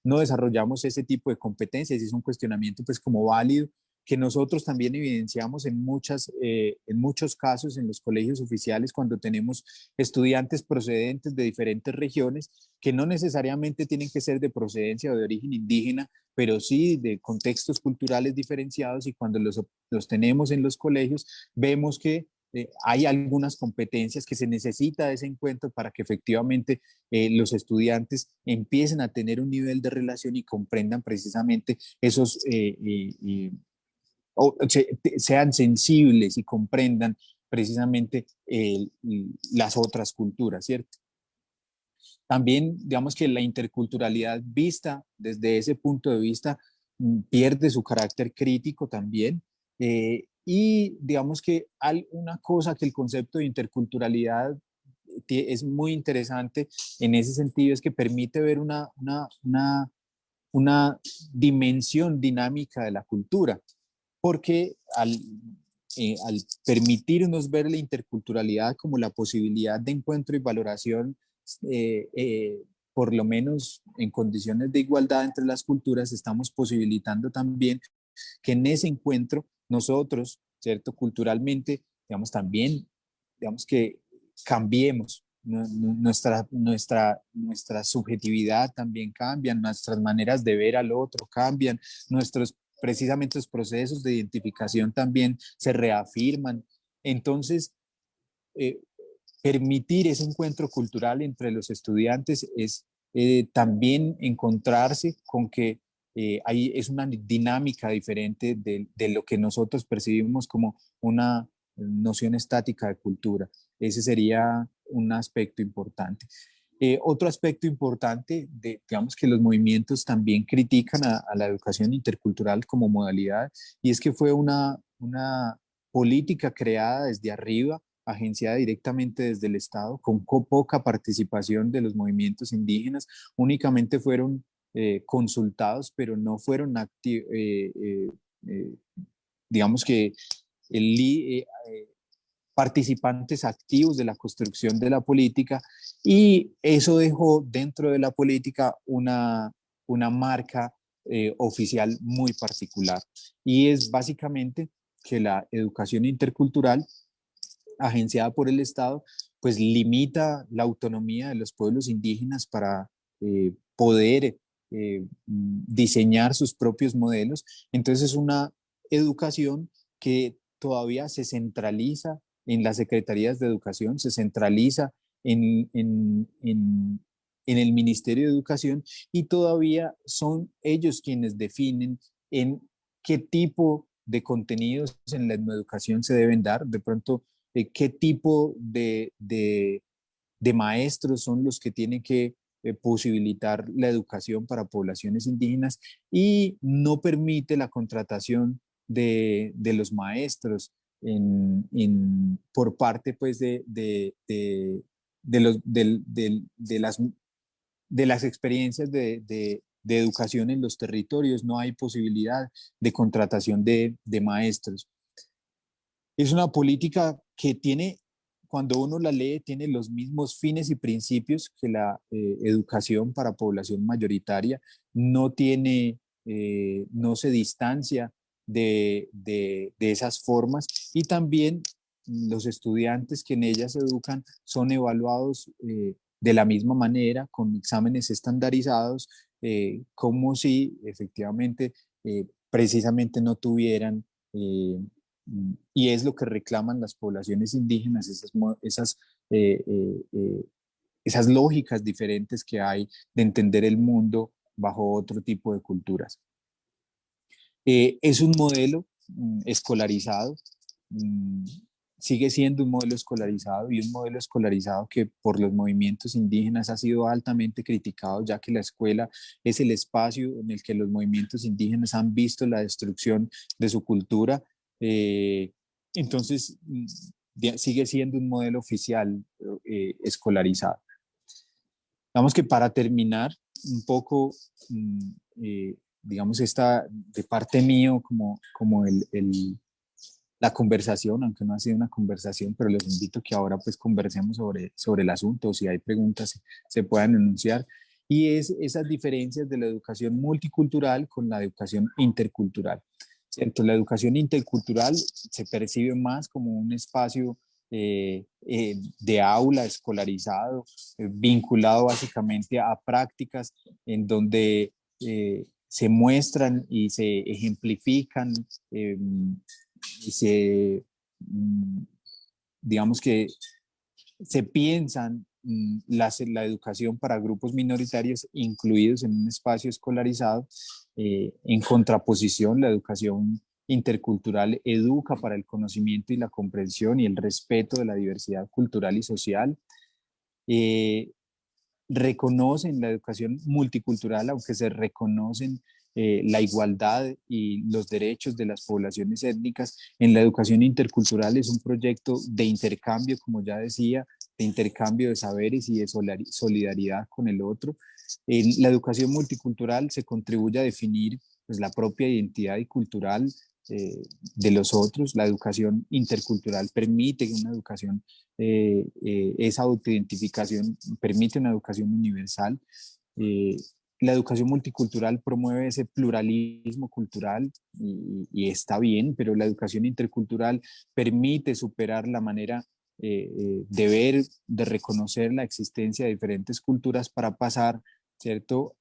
no desarrollamos ese tipo de competencias y es un cuestionamiento pues como válido que nosotros también evidenciamos en muchos casos en los colegios oficiales cuando tenemos estudiantes procedentes de diferentes regiones que no necesariamente tienen que ser de procedencia o de origen indígena, pero sí de contextos culturales diferenciados y cuando los tenemos en los colegios vemos que hay algunas competencias que se necesita de ese encuentro para que efectivamente los estudiantes empiecen a tener un nivel de relación y comprendan precisamente esos sean sensibles y comprendan precisamente las otras culturas, ¿cierto? También, digamos que la interculturalidad vista desde ese punto de vista pierde su carácter crítico también. Y digamos que hay una cosa que el concepto de interculturalidad es muy interesante en ese sentido, es que permite ver una dimensión dinámica de la cultura porque al permitirnos ver la interculturalidad como la posibilidad de encuentro y valoración, eh, eh, por lo menos en condiciones de igualdad entre las culturas, estamos posibilitando también que en ese encuentro nosotros, ¿cierto? Culturalmente, digamos, también, digamos que cambiemos. Nuestra subjetividad también cambia, nuestras maneras de ver al otro cambian, nuestros precisamente los procesos de identificación también se reafirman. Entonces, eh, permitir ese encuentro cultural entre los estudiantes es también encontrarse con que es una dinámica diferente de lo que nosotros percibimos como una noción estática de cultura. Ese sería un aspecto importante. Otro aspecto importante, digamos que los movimientos también critican a la educación intercultural como modalidad, y es que fue una política creada desde arriba, agenciada directamente desde el Estado, con poca participación de los movimientos indígenas, únicamente fueron consultados, pero no fueron eh, digamos que participantes activos de la construcción de la política y eso dejó dentro de la política una marca oficial muy particular y es básicamente que la educación intercultural agenciada por el Estado pues limita la autonomía de los pueblos indígenas para poder diseñar sus propios modelos. Entonces es una educación que todavía se centraliza en las secretarías de educación, se centraliza en el Ministerio de Educación y todavía son ellos quienes definen en qué tipo de contenidos en la educación se deben dar. De pronto, qué tipo de maestros son los que tienen que posibilitar la educación para poblaciones indígenas y no permite la contratación de los maestros por parte pues de, los, de las experiencias de educación en los territorios. No hay posibilidad de contratación de maestros. Es una política que tiene, cuando uno la lee, tiene los mismos fines y principios que la educación para población mayoritaria. No tiene, no se distancia de esas formas, y también los estudiantes que en ellas se educan son evaluados de la misma manera, con exámenes estandarizados, como si efectivamente precisamente no tuvieran y es lo que reclaman las poblaciones indígenas, eh, eh, eh, esas lógicas diferentes que hay de entender el mundo bajo otro tipo de culturas. Es un modelo escolarizado, mm, sigue siendo un modelo escolarizado, y un modelo escolarizado que por los movimientos indígenas ha sido altamente criticado, ya que la escuela es el espacio en el que los movimientos indígenas han visto la destrucción de su cultura. eh, entonces, sigue siendo un modelo oficial escolarizado. Digamos que para terminar un poco, digamos, esta de parte mío, como la conversación, aunque no ha sido una conversación, pero los invito a que ahora pues conversemos sobre el asunto, si hay preguntas se puedan enunciar, y es esas diferencias de la educación multicultural con la educación intercultural. ¿Cierto? La educación intercultural se percibe más como un espacio de aula escolarizado, vinculado básicamente a prácticas en donde se muestran y se ejemplifican y digamos que se piensan la educación para grupos minoritarios incluidos en un espacio escolarizado. En contraposición, la educación intercultural educa para el conocimiento y la comprensión y el respeto de la diversidad cultural y social. Eh, Reconocen la educación multicultural, aunque se reconocen la igualdad y los derechos de las poblaciones étnicas. En la educación intercultural es un proyecto de intercambio, como ya decía, de intercambio de saberes y de solidaridad con el otro. En la educación multicultural se contribuye a definir pues, la propia identidad y cultural eh, de los otros. La educación intercultural permite una educación, esa autoidentificación permite una educación universal. Eh, la educación multicultural promueve ese pluralismo cultural y está bien, pero la educación intercultural permite superar la manera de ver, de reconocer la existencia de diferentes culturas para pasar, ¿cierto?,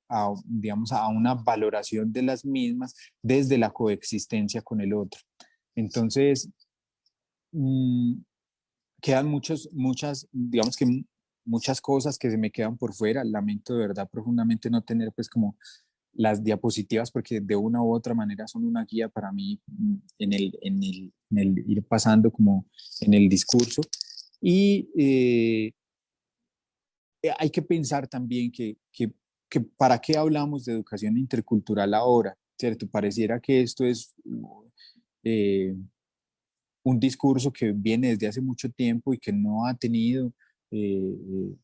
digamos, a una valoración de las mismas desde la coexistencia con el otro. Entonces, mmm, quedan digamos que muchas cosas que se me quedan por fuera. Lamento de verdad profundamente no tener pues como las diapositivas, porque de una u otra manera son una guía para mí en el ir pasando como en el discurso. Y hay que pensar también que para qué hablamos de educación intercultural ahora, ¿cierto? Pareciera que esto es eh, un discurso que viene desde hace mucho tiempo y que no ha tenido,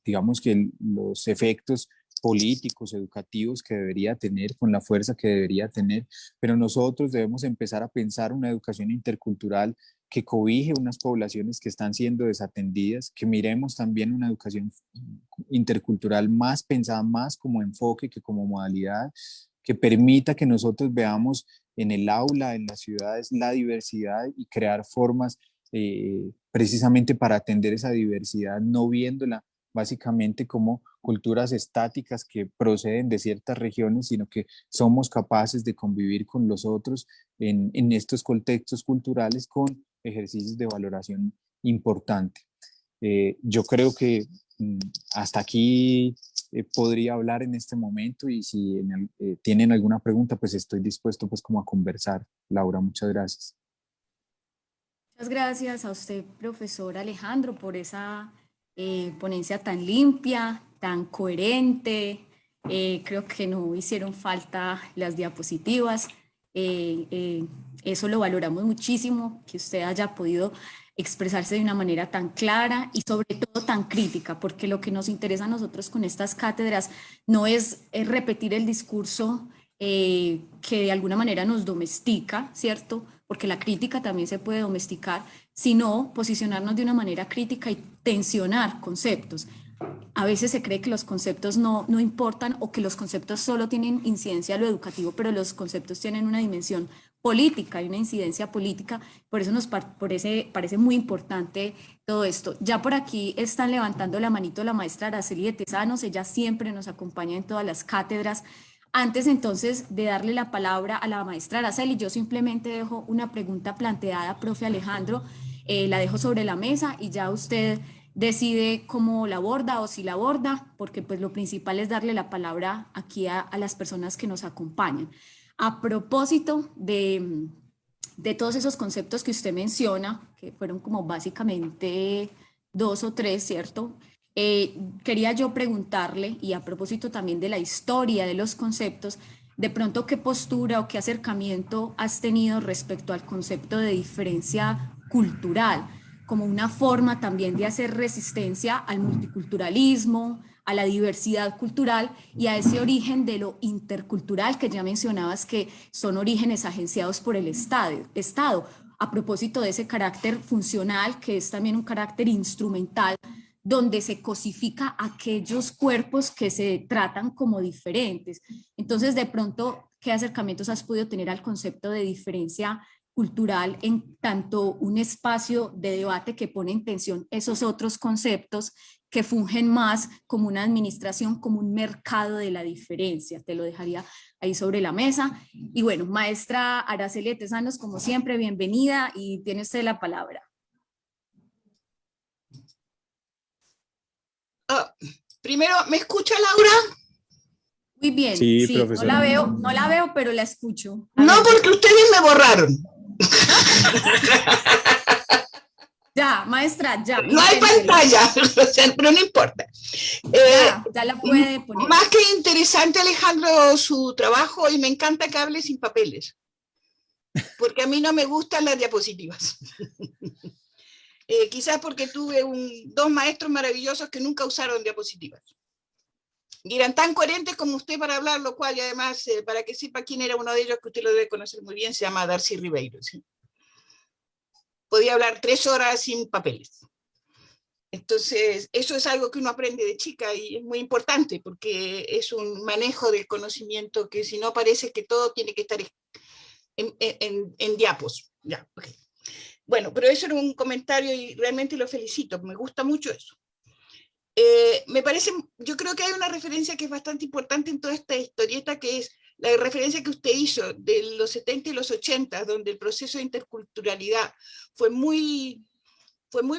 digamos que los efectos políticos, educativos que debería tener, con la fuerza que debería tener, pero nosotros debemos empezar a pensar una educación intercultural que cobije unas poblaciones que están siendo desatendidas, que miremos también una educación intercultural más pensada más como enfoque que como modalidad, que permita que nosotros veamos en el aula, en las ciudades, la diversidad y crear formas precisamente para atender esa diversidad, no viéndola básicamente como culturas estáticas que proceden de ciertas regiones, sino que somos capaces de convivir con los otros en estos contextos culturales con ejercicios de valoración importante. Yo creo que mm, hasta aquí podría hablar en este momento, y si tienen alguna pregunta, pues estoy dispuesto pues como a conversar. Laura, muchas gracias. Muchas gracias a usted, profesor Alejandro, por esa ponencia tan limpia, tan coherente. Creo que no hicieron falta las diapositivas. Eso lo valoramos muchísimo, que usted haya podido expresarse de una manera tan clara y sobre todo tan crítica, porque lo que nos interesa a nosotros con estas cátedras no es repetir el discurso que de alguna manera nos domestica, ¿cierto? Porque la crítica también se puede domesticar, sino posicionarnos de una manera crítica y tensionar conceptos. A veces se cree que los conceptos no importan o que los conceptos solo tienen incidencia a lo educativo, pero los conceptos tienen una dimensión política y una incidencia política, por eso nos parece muy importante todo esto. Ya por aquí están levantando la manito la maestra Araceli de Tesanos, ella siempre nos acompaña en todas las cátedras. Antes entonces de darle la palabra a la maestra Araceli, yo simplemente dejo una pregunta planteada, profe Alejandro, la dejo sobre la mesa y ya usted decide cómo la aborda o si la aborda, porque pues lo principal es darle la palabra aquí a las personas que nos acompañan. A propósito de todos esos conceptos que usted menciona, que fueron como básicamente 2 o 3, ¿cierto? Quería yo preguntarle, y a propósito también de la historia de los conceptos, de pronto qué postura o qué acercamiento has tenido respecto al concepto de diferencia cultural, como una forma también de hacer resistencia al multiculturalismo, a la diversidad cultural y a ese origen de lo intercultural que ya mencionabas que son orígenes agenciados por el Estado, a propósito de ese carácter funcional que es también un carácter instrumental donde se cosifica aquellos cuerpos que se tratan como diferentes. Entonces, de pronto, ¿qué acercamientos has podido tener al concepto de diferencia cultural en tanto un espacio de debate que pone en tensión esos otros conceptos que fungen más como una administración, como un mercado de la diferencia? Te lo dejaría ahí sobre la mesa. Y bueno, maestra Araceli de Tesanos, como siempre, bienvenida y tiene usted la palabra. Primero, ¿me escucha, Laura? Muy bien, sí, sí, profesora. no la veo, pero la escucho. No, porque ustedes me borraron. Ya, maestra, ya. No hay pantalla, pero no importa. Ya la puede poner. Más que interesante, Alejandro, su trabajo, y me encanta que hable sin papeles, porque a mí no me gustan las diapositivas. Quizás porque tuve dos maestros maravillosos que nunca usaron diapositivas. Y eran tan coherentes como usted para hablar, lo cual, y además, para que sepa quién era uno de ellos, que usted lo debe conocer muy bien, se llama Darcy Ribeiro. ¿Sí? Podía hablar 3 horas sin papeles. Entonces, eso es algo que uno aprende de chica y es muy importante porque es un manejo del conocimiento que si no parece que todo tiene que estar en diapos. Ya, okay. Bueno, pero eso era un comentario y realmente lo felicito, me gusta mucho eso. Me parece, yo creo que hay una referencia que es bastante importante en toda esta historieta, que es la referencia que usted hizo de los 70 y los 80, donde el proceso de interculturalidad fue muy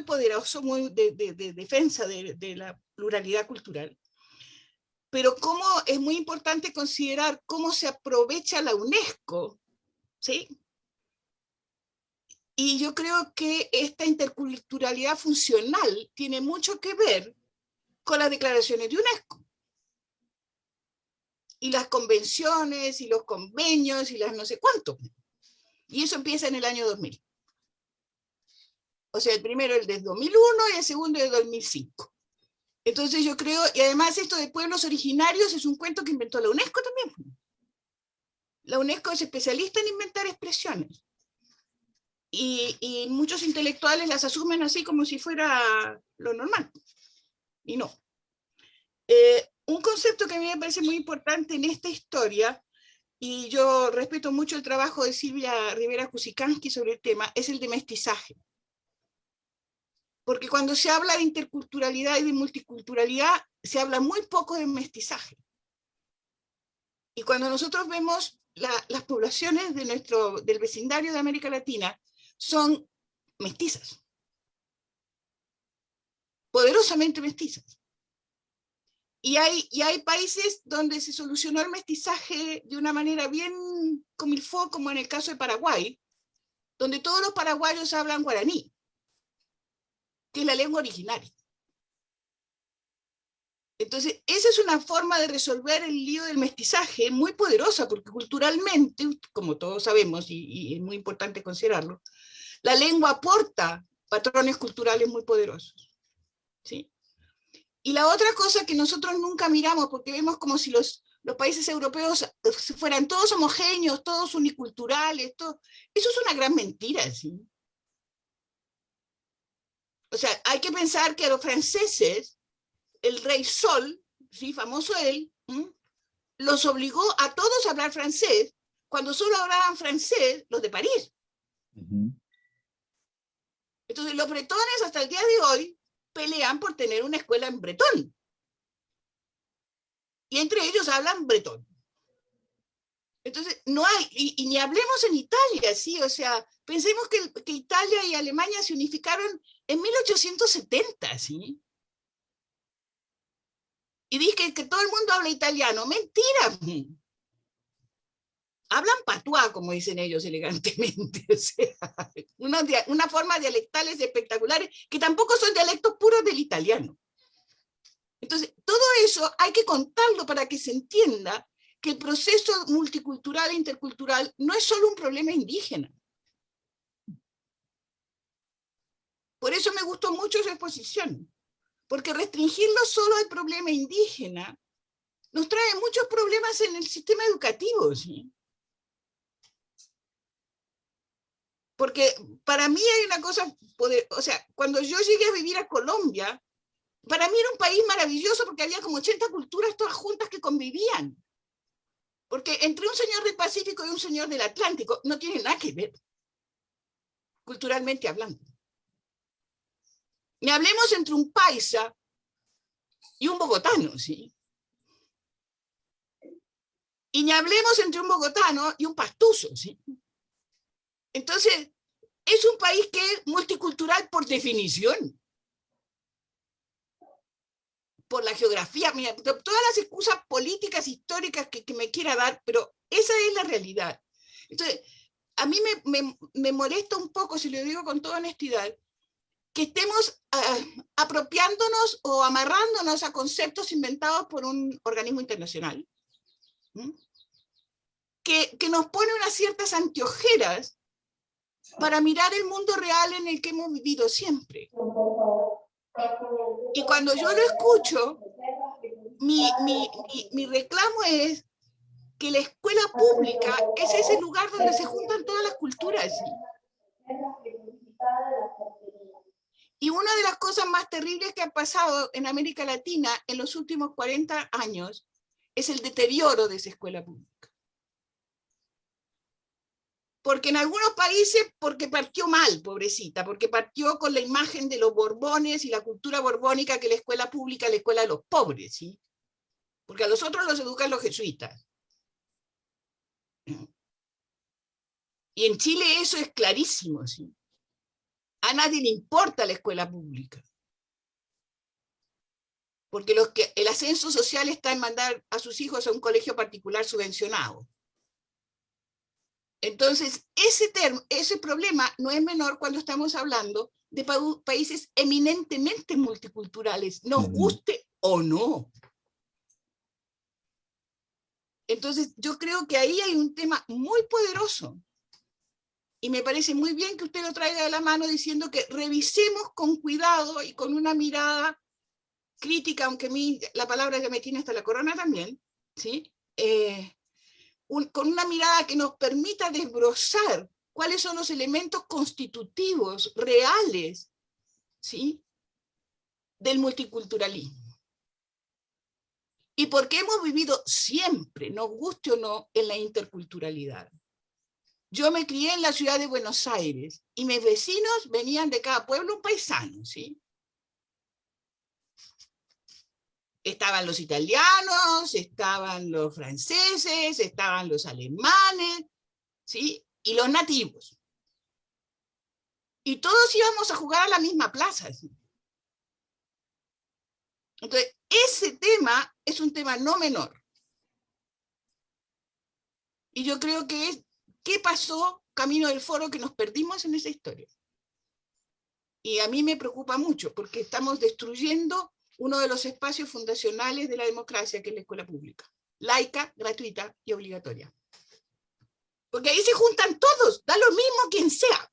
poderoso, muy de defensa de la pluralidad cultural. Pero cómo es muy importante considerar cómo se aprovecha la UNESCO, ¿sí? Y yo creo que esta interculturalidad funcional tiene mucho que ver con las declaraciones de UNESCO. Y las convenciones, y los convenios, y las no sé cuánto. Y eso empieza en el año 2000. O sea, el primero el de 2001 y el segundo el de 2005. Entonces yo creo, y además esto de pueblos originarios es un cuento que inventó la UNESCO también. La UNESCO es especialista en inventar expresiones. Y muchos intelectuales las asumen así como si fuera lo normal. Y no. Un concepto que a mí me parece muy importante en esta historia, y yo respeto mucho el trabajo de Silvia Rivera Kusikanski sobre el tema, es el de mestizaje. Porque cuando se habla de interculturalidad y de multiculturalidad, se habla muy poco de mestizaje. Y cuando nosotros vemos las poblaciones del vecindario de América Latina, son mestizas. Poderosamente mestizas. Y hay países donde se solucionó el mestizaje de una manera bien comilfó, como en el caso de Paraguay, donde todos los paraguayos hablan guaraní, que es la lengua originaria. Entonces, esa es una forma de resolver el lío del mestizaje muy poderosa, porque culturalmente, como todos sabemos, y es muy importante considerarlo, la lengua aporta patrones culturales muy poderosos, ¿sí? Y la otra cosa que nosotros nunca miramos, porque vemos como si los países europeos fueran todos homogéneos, todos uniculturales, todo, eso es una gran mentira, ¿sí? O sea, hay que pensar que a los franceses, el rey Sol, ¿sí? Famoso él, los obligó a todos a hablar francés, cuando solo hablaban francés los de París. Entonces los bretones hasta el día de hoy pelean por tener una escuela en bretón. Y entre ellos hablan bretón. Entonces, no hay, y ni hablemos en Italia, ¿sí? O sea, pensemos que Italia y Alemania se unificaron en 1870, ¿sí? Y dije que todo el mundo habla italiano. Mentira. Hablan patuá, como dicen ellos elegantemente. O sea, una forma dialectales espectaculares que tampoco son dialectos puros del italiano. Entonces, todo eso hay que contarlo para que se entienda que el proceso multicultural e intercultural no es solo un problema indígena. Por eso me gustó mucho su exposición, porque restringirlo solo al problema indígena nos trae muchos problemas en el sistema educativo, ¿sí? Porque para mí hay una cosa, o sea, cuando yo llegué a vivir a Colombia, para mí era un país maravilloso porque había como 80 culturas todas juntas que convivían. Porque entre un señor del Pacífico y un señor del Atlántico no tiene nada que ver, culturalmente hablando. Ni hablemos entre un paisa y un bogotano, ¿sí? Y ni hablemos entre un bogotano y un pastuso, ¿sí? Entonces, es un país que es multicultural por definición. Por la geografía, mira, todas las excusas políticas, históricas que me quiera dar, pero esa es la realidad. Entonces, a mí me molesta un poco, si lo digo con toda honestidad, que estemos apropiándonos o amarrándonos a conceptos inventados por un organismo internacional, que nos pone unas ciertas anteojeras para mirar el mundo real en el que hemos vivido siempre. Y cuando yo lo escucho, mi reclamo es que la escuela pública es ese lugar donde se juntan todas las culturas. Y una de las cosas más terribles que ha pasado en América Latina en los últimos 40 años es el deterioro de esa escuela pública. Porque en algunos países, porque partió mal, pobrecita, porque partió con la imagen de los borbones y la cultura borbónica, que la escuela pública es la escuela de los pobres, ¿sí? Porque a los otros los educan los jesuitas. Y en Chile eso es clarísimo, ¿sí? A nadie le importa la escuela pública. Porque el ascenso social está en mandar a sus hijos a un colegio particular subvencionado. Entonces, ese problema no es menor cuando estamos hablando de países eminentemente multiculturales, nos guste o no. Entonces, yo creo que ahí hay un tema muy poderoso. Y me parece muy bien que usted lo traiga de la mano diciendo que revisemos con cuidado y con una mirada crítica, aunque a mí la palabra ya me tiene hasta la corona también, ¿sí? Con una mirada que nos permita desbrozar cuáles son los elementos constitutivos, reales, ¿sí?, del multiculturalismo. Y porque hemos vivido siempre, nos guste o no, en la interculturalidad. Yo me crié en la ciudad de Buenos Aires y mis vecinos venían de cada pueblo un paisano, ¿sí? Estaban los italianos, estaban los franceses, estaban los alemanes, ¿sí?, y los nativos. Y todos íbamos a jugar a la misma plaza, ¿sí? Entonces, ese tema es un tema no menor. Y yo creo que es, ¿qué pasó camino del foro que nos perdimos en esa historia? Y a mí me preocupa mucho, porque estamos destruyendo uno de los espacios fundacionales de la democracia, que es la escuela pública, laica, gratuita y obligatoria. Porque ahí se juntan todos, da lo mismo quien sea.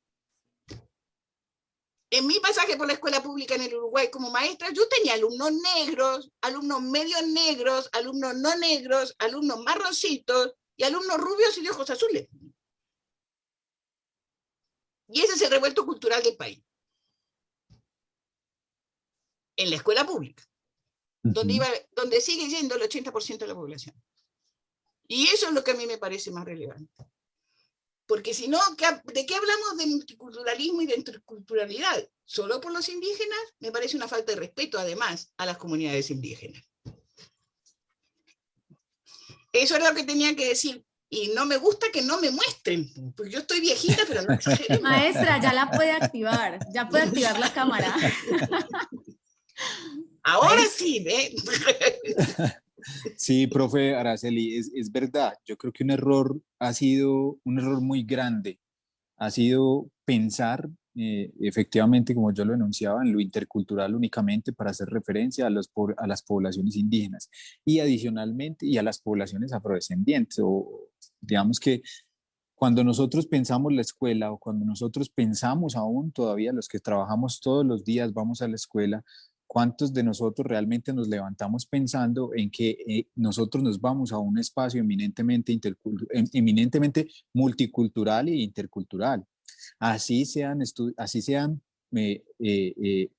En mi pasaje por la escuela pública en el Uruguay como maestra, yo tenía alumnos negros, alumnos medio negros, alumnos no negros, alumnos marroncitos y alumnos rubios y de ojos azules. Y ese es el revuelto cultural del país. En la escuela pública, donde sigue yendo el 80% de la población. Y eso es lo que a mí me parece más relevante. Porque si no, ¿de qué hablamos de multiculturalismo y de interculturalidad? Solo por los indígenas, me parece una falta de respeto, además, a las comunidades indígenas. Eso es lo que tenía que decir. Y no me gusta que no me muestren, porque yo estoy viejita, pero no exageremos. Maestra, ya la puede activar, ya puede activar la cámara. Ahora sí, ¿eh? Sí, profe Araceli, es verdad. Yo creo que un error ha sido un error muy grande. Ha sido pensar efectivamente, como yo lo enunciaba, en lo intercultural únicamente para hacer referencia a las poblaciones indígenas y adicionalmente y a las poblaciones afrodescendientes. O digamos que cuando nosotros pensamos la escuela o cuando nosotros pensamos aún todavía los que trabajamos todos los días, vamos a la escuela, ¿cuántos de nosotros realmente nos levantamos pensando en que nosotros nos vamos a un espacio eminentemente multicultural e intercultural? Así sean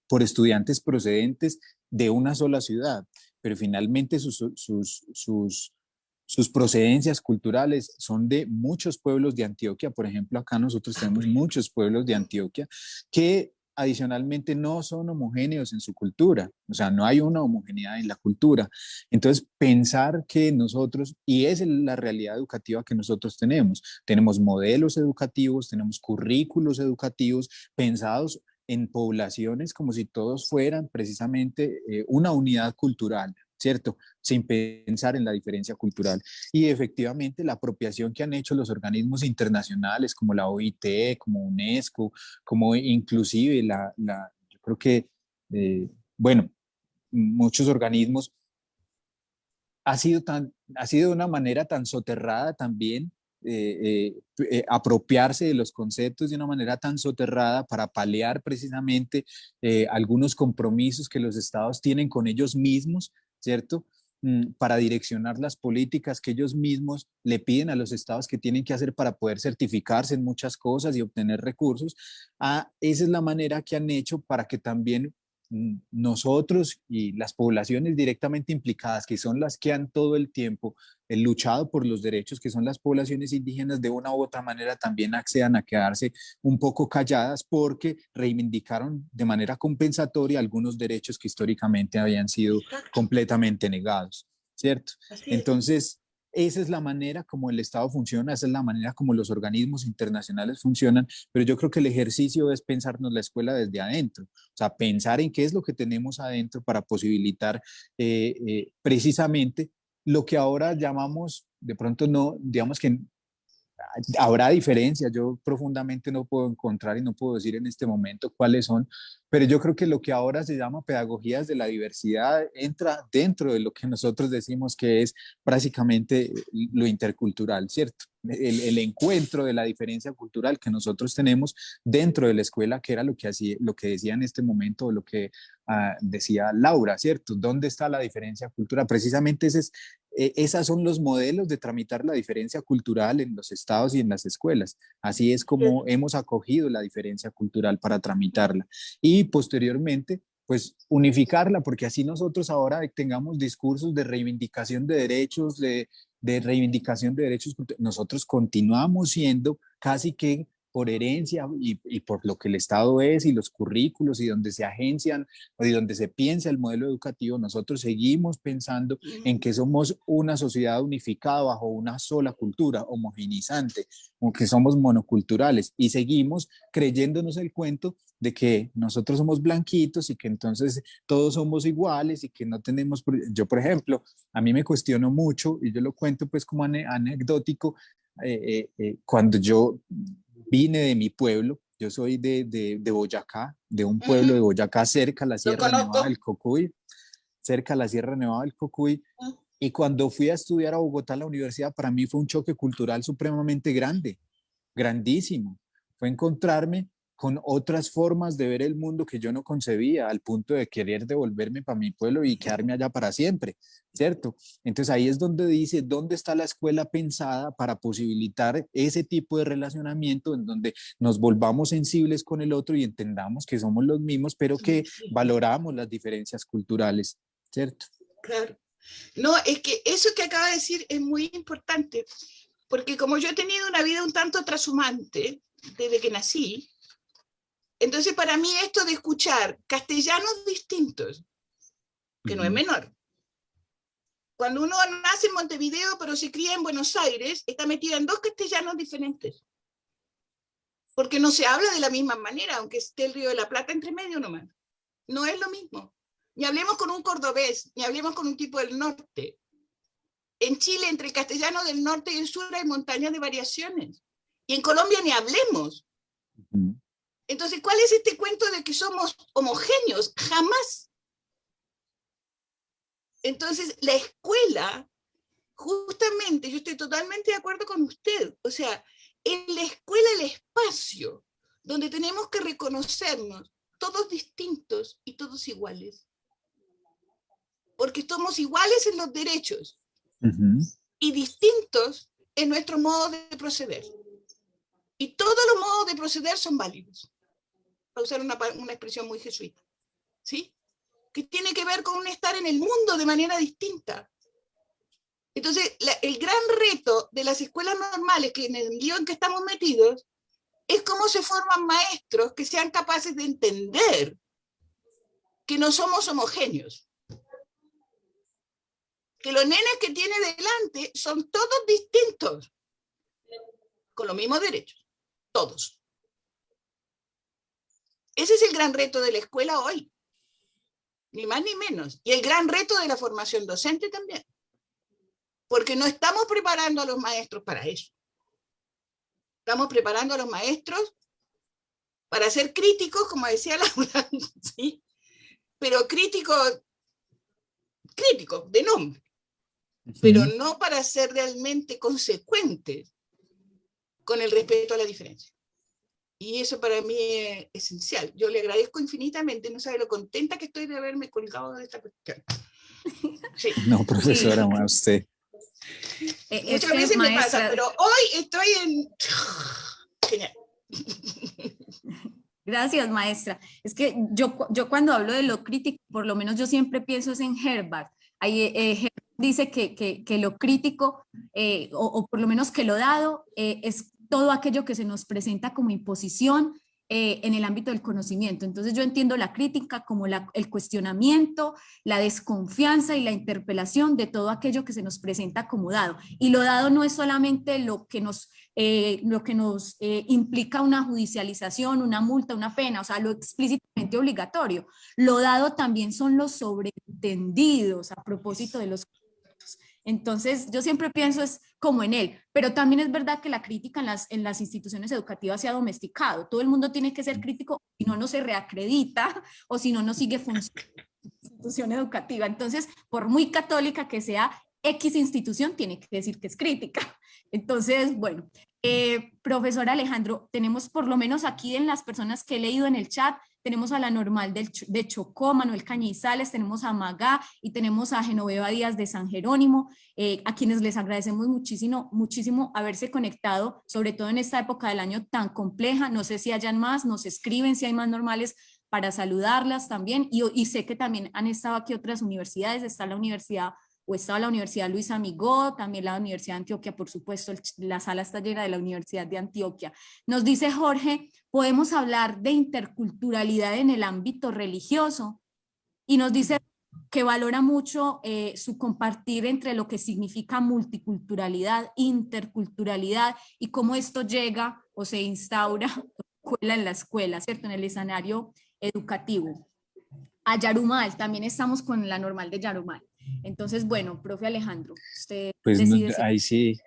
por estudiantes procedentes de una sola ciudad, pero finalmente sus procedencias culturales son de muchos pueblos de Antioquia. Por ejemplo, acá nosotros tenemos muchos pueblos de Antioquia que adicionalmente no son homogéneos en su cultura, o sea, no hay una homogeneidad en la cultura. Entonces, pensar que nosotros, y esa es la realidad educativa que nosotros tenemos modelos educativos, tenemos currículos educativos pensados en poblaciones como si todos fueran precisamente una unidad cultural, ¿cierto? Sin pensar en la diferencia cultural. Y efectivamente la apropiación que han hecho los organismos internacionales como la OIT, como UNESCO, como inclusive yo creo que, bueno, muchos organismos, ha sido de una manera tan soterrada también, apropiarse de los conceptos de una manera tan soterrada para paliar precisamente algunos compromisos que los estados tienen con ellos mismos, ¿cierto? Para direccionar las políticas que ellos mismos le piden a los estados que tienen que hacer para poder certificarse en muchas cosas y obtener recursos. Esa es la manera que han hecho para que también nosotros y las poblaciones directamente implicadas, que son las que han todo el tiempo luchado por los derechos, que son las poblaciones indígenas, de una u otra manera también accedan a quedarse un poco calladas porque reivindicaron de manera compensatoria algunos derechos que históricamente habían sido completamente negados, ¿cierto? Entonces, esa es la manera como el Estado funciona, esa es la manera como los organismos internacionales funcionan, pero yo creo que el ejercicio es pensarnos la escuela desde adentro, o sea, pensar en qué es lo que tenemos adentro para posibilitar precisamente lo que ahora llamamos, de pronto no, digamos que habrá diferencias, yo profundamente no puedo encontrar y no puedo decir en este momento cuáles son, pero yo creo que lo que ahora se llama pedagogías de la diversidad entra dentro de lo que nosotros decimos que es básicamente lo intercultural, ¿cierto? El encuentro de la diferencia cultural que nosotros tenemos dentro de la escuela, que era lo que decía en este momento, o lo que decía Laura, ¿cierto? ¿Dónde está la diferencia cultural? Precisamente esos son los modelos de tramitar la diferencia cultural en los estados y en las escuelas. Así es como hemos acogido la diferencia cultural para tramitarla. Y posteriormente, pues unificarla, porque así nosotros ahora tengamos discursos de reivindicación de derechos, de reivindicación de derechos, nosotros continuamos siendo casi que por herencia y por lo que el Estado es y los currículos y donde se agencian y donde se piensa el modelo educativo, nosotros seguimos pensando en que somos una sociedad unificada bajo una sola cultura, homogenizante, o que somos monoculturales y seguimos creyéndonos el cuento de que nosotros somos blanquitos y que entonces todos somos iguales y que no tenemos, yo por ejemplo, a mí me cuestiono mucho y yo lo cuento pues como anecdótico, cuando yo vine de mi pueblo, yo soy de Boyacá, de un pueblo de Boyacá cerca a la Sierra Nevada del Cocuy, cerca de la Sierra Nevada del Cocuy. Y cuando fui a estudiar a Bogotá, a la universidad, para mí fue un choque cultural supremamente grande, grandísimo. Fue encontrarme con otras formas de ver el mundo que yo no concebía, al punto de querer devolverme para mi pueblo y quedarme allá para siempre, ¿cierto? Entonces ahí es donde dice, ¿dónde está la escuela pensada para posibilitar ese tipo de relacionamiento en donde nos volvamos sensibles con el otro y entendamos que somos los mismos, pero que valoramos las diferencias culturales, ¿cierto? Claro. No, es que eso que acaba de decir es muy importante, porque como yo he tenido una vida un tanto trashumante desde que nací, entonces para mí esto de escuchar castellanos distintos, que no es menor. Cuando uno nace en Montevideo pero se cría en Buenos Aires, está metida en dos castellanos diferentes, porque no se habla de la misma manera, aunque esté el Río de la Plata entre medio nomás. No es lo mismo. Ni hablemos con un cordobés, ni hablemos con un tipo del norte. En Chile, entre el castellano del norte y el sur hay montañas de variaciones. Y en Colombia ni hablemos. Entonces, ¿cuál es este cuento de que somos homogéneos? Jamás. Entonces, la escuela, justamente, yo estoy totalmente de acuerdo con usted. O sea, en la escuela el espacio donde tenemos que reconocernos todos distintos y todos iguales. Porque somos iguales en los derechos y distintos en nuestro modo de proceder. Y todos los modos de proceder son válidos, para usar una expresión muy jesuita, ¿sí? Que tiene que ver con un estar en el mundo de manera distinta. Entonces, el gran reto de las escuelas normales, que en el lío en que estamos metidos, es cómo se forman maestros que sean capaces de entender que no somos homogéneos. Que los nenes que tiene delante son todos distintos, con los mismos derechos, todos. Ese es el gran reto de la escuela hoy, ni más ni menos. Y el gran reto de la formación docente también, porque no estamos preparando a los maestros para eso. Estamos preparando a los maestros para ser críticos, como decía Laura, ¿sí? Pero críticos de nombre. Pero no para ser realmente consecuentes con el respeto a la diferencia. Y eso para mí es esencial. Yo le agradezco infinitamente, no sabe lo contenta que estoy de haberme colgado de esta cuestión. Sí. No, profesora, a usted. Muchas veces me pasa, pero hoy estoy en... Genial. Gracias, maestra. Es que yo cuando hablo de lo crítico, por lo menos yo siempre pienso es en Herbart. Herbart dice que lo crítico, o por lo menos que lo dado, es todo aquello que se nos presenta como imposición en el ámbito del conocimiento. Entonces yo entiendo la crítica como el cuestionamiento, la desconfianza y la interpelación de todo aquello que se nos presenta como dado. Y lo dado no es solamente lo que nos implica una judicialización, una multa, una pena, o sea, lo explícitamente obligatorio. Lo dado también son los sobreentendidos a propósito de los conceptos. Entonces, yo siempre pienso es como en él, pero también es verdad que la crítica en las instituciones educativas se ha domesticado. Todo el mundo tiene que ser crítico, si no, no se reacredita o si no, no sigue funcionando la institución educativa. Entonces, por muy católica que sea, X institución tiene que decir que es crítica. Entonces, bueno, profesor Alejandro, tenemos por lo menos aquí en las personas que he leído en el chat, tenemos a la normal de Chocó, Manuel Cañizales, tenemos a Magá y tenemos a Genoveva Díaz de San Jerónimo, a quienes les agradecemos muchísimo haberse conectado, sobre todo en esta época del año tan compleja. No sé si hayan más, nos escriben si hay más normales para saludarlas también, y sé que también han estado aquí otras universidades, está la Universidad Luis Amigó, también la Universidad de Antioquia, por supuesto, la sala está llena de la Universidad de Antioquia. Nos dice Jorge, podemos hablar de interculturalidad en el ámbito religioso, y nos dice que valora mucho su compartir entre lo que significa multiculturalidad, interculturalidad, y cómo esto llega o se instaura en la escuela, ¿cierto? En el escenario educativo. A Yarumal, también estamos con la normal de Yarumal. Entonces, bueno, profe Alejandro, usted pues decide. Ahí sí,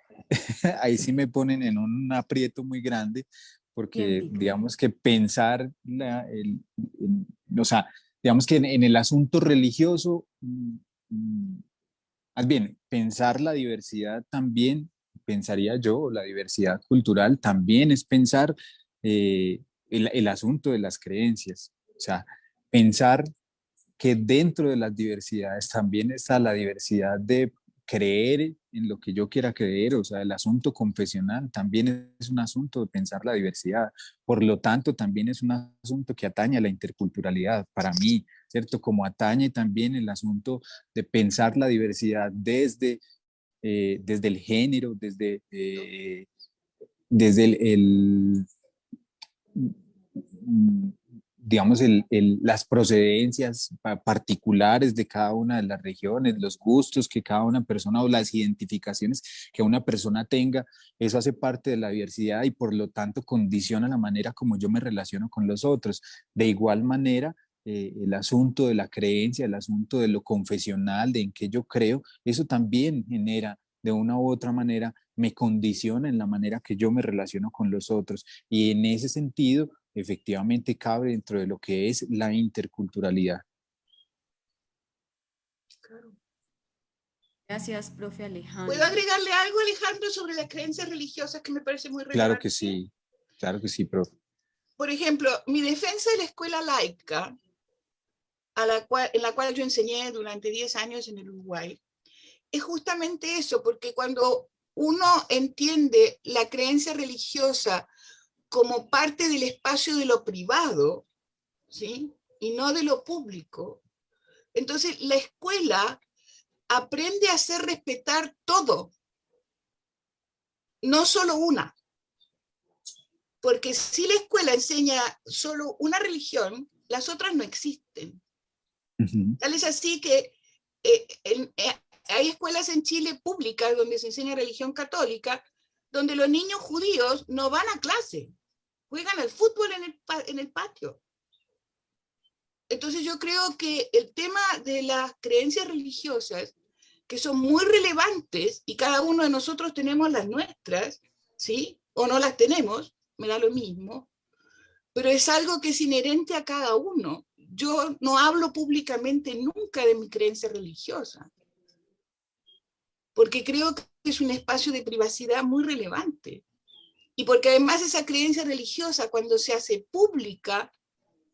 ahí sí me ponen en un aprieto muy grande, porque digamos que pensar, o sea, digamos que en el asunto religioso mm, mm, más bien, pensar la diversidad también, pensaría yo, la diversidad cultural también es pensar el asunto de las creencias. O sea, pensar que dentro de las diversidades también está la diversidad de creer en lo que yo quiera creer, o sea, el asunto confesional también es un asunto de pensar la diversidad. Por lo tanto, también es un asunto que atañe a la interculturalidad para mí, ¿cierto? Como atañe también el asunto de pensar la diversidad desde el género, desde mm, digamos, las procedencias particulares de cada una de las regiones, los gustos que cada una persona o las identificaciones que una persona tenga, eso hace parte de la diversidad y por lo tanto condiciona la manera como yo me relaciono con los otros. De igual manera, el asunto de la creencia, el asunto de lo confesional, de en qué yo creo, eso también genera de una u otra manera, me condiciona en la manera que yo me relaciono con los otros. Y en ese sentido, efectivamente cabe dentro de lo que es la interculturalidad. Claro. Gracias, profe Alejandro. ¿Puedo agregarle algo, Alejandro, sobre las creencias religiosas que me parece muy relevante? Claro que sí, profe. Por ejemplo, mi defensa de la escuela laica, en la cual yo enseñé durante 10 años en el Uruguay, es justamente eso, porque cuando uno entiende la creencia religiosa como parte del espacio de lo privado, ¿sí? Y no de lo público, entonces la escuela aprende a hacer respetar todo, no solo una. Porque si la escuela enseña solo una religión, las otras no existen. Tal es así que hay escuelas en Chile públicas donde se enseña religión católica, donde los niños judíos no van a clase, juegan al fútbol en el patio. Entonces yo creo que el tema de las creencias religiosas, que son muy relevantes, y cada uno de nosotros tenemos las nuestras, ¿sí? O no las tenemos, me da lo mismo, pero es algo que es inherente a cada uno. Yo no hablo públicamente nunca de mi creencia religiosa, porque creo que es un espacio de privacidad muy relevante. Y porque además esa creencia religiosa, cuando se hace pública,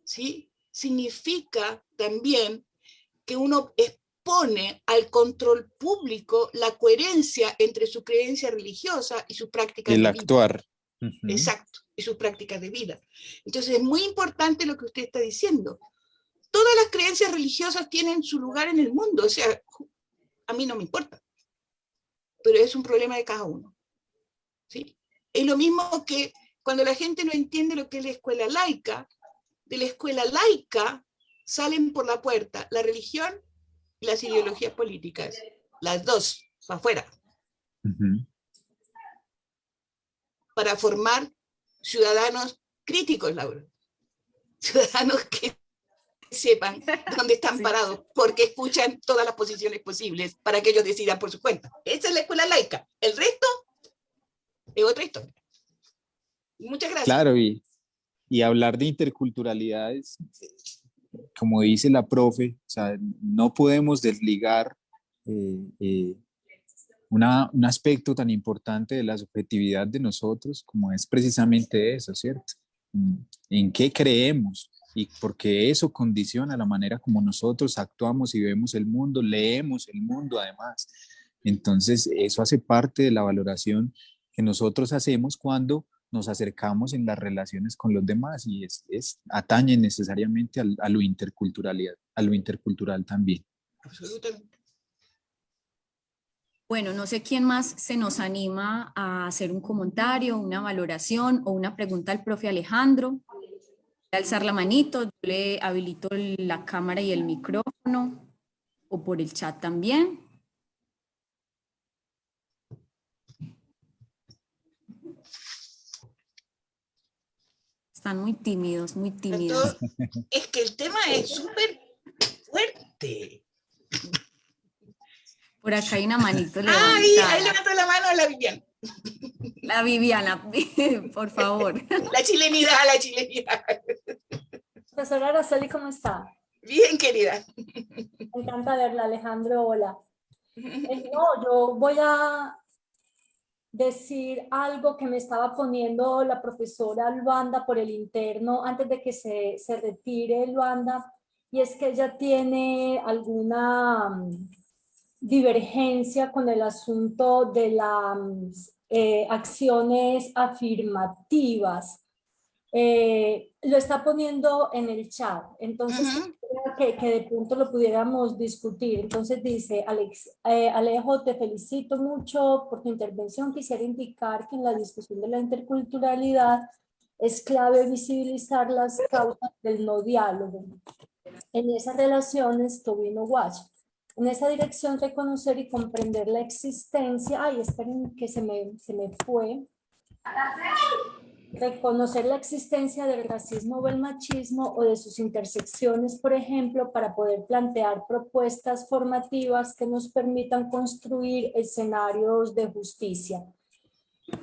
¿sí? Significa también que uno expone al control público la coherencia entre su creencia religiosa y sus prácticas de vida. El actuar. Exacto, y sus prácticas de vida. Entonces es muy importante lo que usted está diciendo. Todas las creencias religiosas tienen su lugar en el mundo, o sea, a mí no me importa, pero es un problema de cada uno, ¿sí? Es lo mismo que cuando la gente no entiende lo que es la escuela laica, de la escuela laica salen por la puerta la religión y las ideologías políticas, las dos, para afuera. Para formar ciudadanos críticos, Laura. Ciudadanos que sepan dónde están parados, porque escuchan todas las posiciones posibles para que ellos decidan por su cuenta. Esa es la escuela laica. El resto es otra historia. Muchas gracias. Claro, y hablar de interculturalidades, como dice la profe, o sea, no podemos desligar un aspecto tan importante de la subjetividad de nosotros como es precisamente eso, ¿cierto? ¿En qué creemos? Y porque eso condiciona la manera como nosotros actuamos y vemos el mundo, leemos el mundo además. Entonces, eso hace parte de la valoración que nosotros hacemos cuando nos acercamos en las relaciones con los demás y atañe necesariamente a lo interculturalidad, a lo intercultural también. Absolutamente. Bueno, no sé quién más se nos anima a hacer un comentario, una valoración o una pregunta al profe Alejandro. Alzar la manito, yo le habilito la cámara y el micrófono, o por el chat también. Están muy tímidos, muy tímidos. Entonces, es que el tema es súper fuerte. Por acá hay una manito levantada. Ahí levantó la mano la Viviana. La Viviana, por favor. La chilenidad, la chilenidad. Profesora Araceli, ¿cómo está? Bien, querida. Me encanta verla, Alejandro, hola. No, yo voy a decir algo que me estaba poniendo la profesora Luanda por el interno antes de que se retire Luanda, y es que ella tiene alguna divergencia con el asunto de las acciones afirmativas. Lo está poniendo en el chat, entonces que de pronto lo pudiéramos discutir. Entonces dice, Alejo, te felicito mucho por tu intervención. Quisiera indicar que en la discusión de la interculturalidad es clave visibilizar las causas del no diálogo. En esas relaciones, Tobino Watch. En esa dirección, reconocer y comprender la existencia, ay, esperen que se me fue, reconocer la existencia del racismo o el machismo o de sus intersecciones, por ejemplo, para poder plantear propuestas formativas que nos permitan construir escenarios de justicia.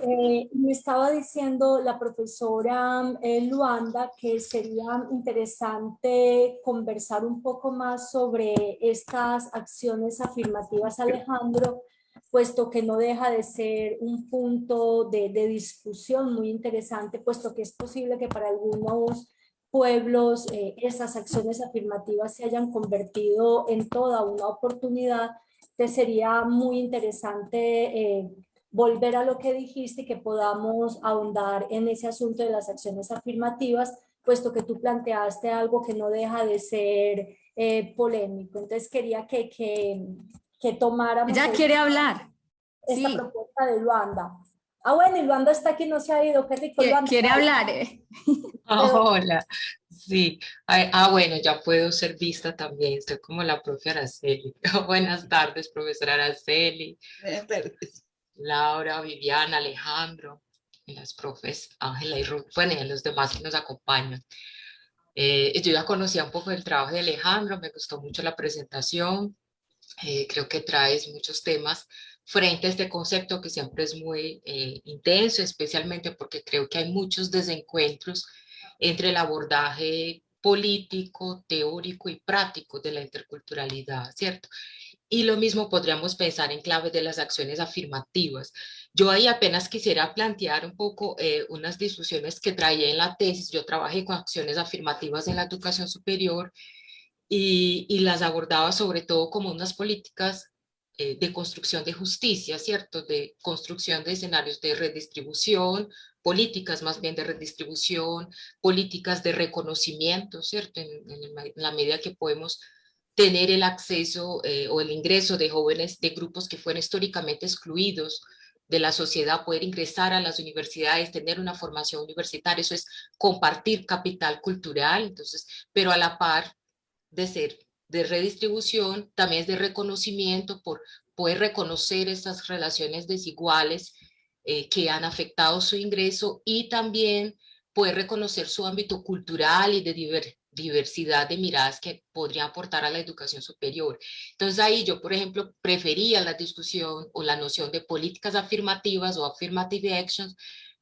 Me estaba diciendo la profesora Luanda que sería interesante conversar un poco más sobre estas acciones afirmativas, Alejandro, puesto que no deja de ser un punto de discusión muy interesante, puesto que es posible que para algunos pueblos esas acciones afirmativas se hayan convertido en toda una oportunidad. Entonces sería muy interesante volver a lo que dijiste y que podamos ahondar en ese asunto de las acciones afirmativas, puesto que tú planteaste algo que no deja de ser polémico. Entonces quería que tomáramos... Ella quiere hablar. Esta Sí. propuesta de Luanda. Ah, bueno, y Luanda está aquí, no se ha ido. Qué rico, Luanda. Quiere hablar. Hola, sí. Bueno, ya puedo ser vista también. Estoy como la profe Araceli. Buenas tardes, profesora Araceli. Buenas tardes. Laura, Viviana, Alejandro, y las profes Ángela y Ruth, bueno, y los demás que nos acompañan. Yo ya conocía un poco del trabajo de Alejandro, me gustó mucho la presentación, creo que traes muchos temas frente a este concepto que siempre es muy intenso, especialmente porque creo que hay muchos desencuentros entre el abordaje político, teórico y práctico de la interculturalidad, ¿cierto? Y lo mismo podríamos pensar en clave de las acciones afirmativas. Yo ahí apenas quisiera plantear un poco unas discusiones que traía en la tesis. Yo trabajé con acciones afirmativas en la educación superior y las abordaba sobre todo como unas políticas de construcción de justicia, ¿cierto? De construcción de escenarios de redistribución, políticas más bien de redistribución, políticas de reconocimiento, ¿cierto? En la medida que podemos tener el acceso o el ingreso de jóvenes de grupos que fueron históricamente excluidos de la sociedad, poder ingresar a las universidades, tener una formación universitaria, eso es compartir capital cultural, entonces, pero a la par de ser de redistribución, también es de reconocimiento por poder reconocer estas relaciones desiguales que han afectado su ingreso y también poder reconocer su ámbito cultural y de diversidad de miradas que podría aportar a la educación superior. Entonces ahí yo, por ejemplo, prefería la discusión o la noción de políticas afirmativas o affirmative actions,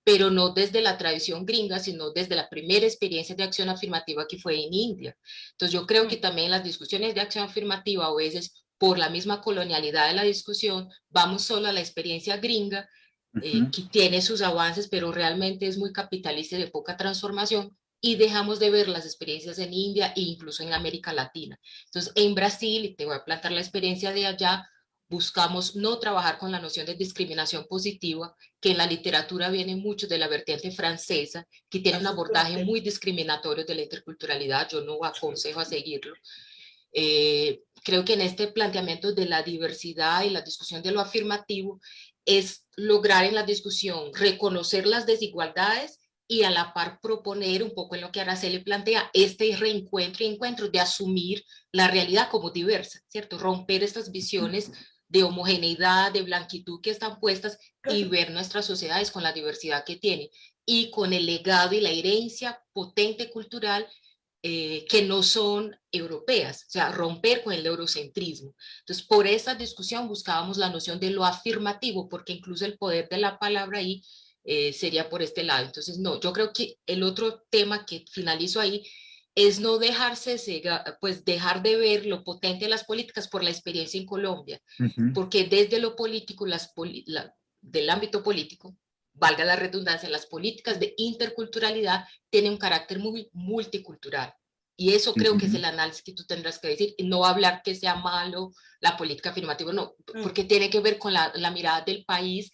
pero no desde la tradición gringa, sino desde la primera experiencia de acción afirmativa que fue en India. Entonces yo creo que también las discusiones de acción afirmativa a veces por la misma colonialidad de la discusión, vamos solo a la experiencia gringa, que tiene sus avances, pero realmente es muy capitalista y de poca transformación, y dejamos de ver las experiencias en India e incluso en América Latina. Entonces, en Brasil, y te voy a plantear la experiencia de allá, buscamos no trabajar con la noción de discriminación positiva, que en la literatura viene mucho de la vertiente francesa, que tiene un abordaje muy discriminatorio de la interculturalidad, yo no aconsejo a seguirlo. Creo que en este planteamiento de la diversidad y la discusión de lo afirmativo es lograr en la discusión reconocer las desigualdades y a la par proponer un poco en lo que Araceli plantea, este reencuentro y encuentro de asumir la realidad como diversa, ¿cierto? Romper estas visiones de homogeneidad, de blanquitud que están puestas y ver nuestras sociedades con la diversidad que tienen y con el legado y la herencia potente cultural que no son europeas, o sea, romper con el eurocentrismo. Entonces, por esa discusión buscábamos la noción de lo afirmativo, porque incluso el poder de la palabra ahí sería por este lado. Entonces, no, yo creo que el otro tema que finalizo ahí es no dejarse pues dejar de ver lo potente de las políticas por la experiencia en Colombia, porque desde lo político, del ámbito político, valga la redundancia, las políticas de interculturalidad tienen un carácter muy multicultural. Y eso creo que es el análisis que tú tendrás que decir, no hablar que sea malo la política afirmativa, no, porque tiene que ver con la mirada del país,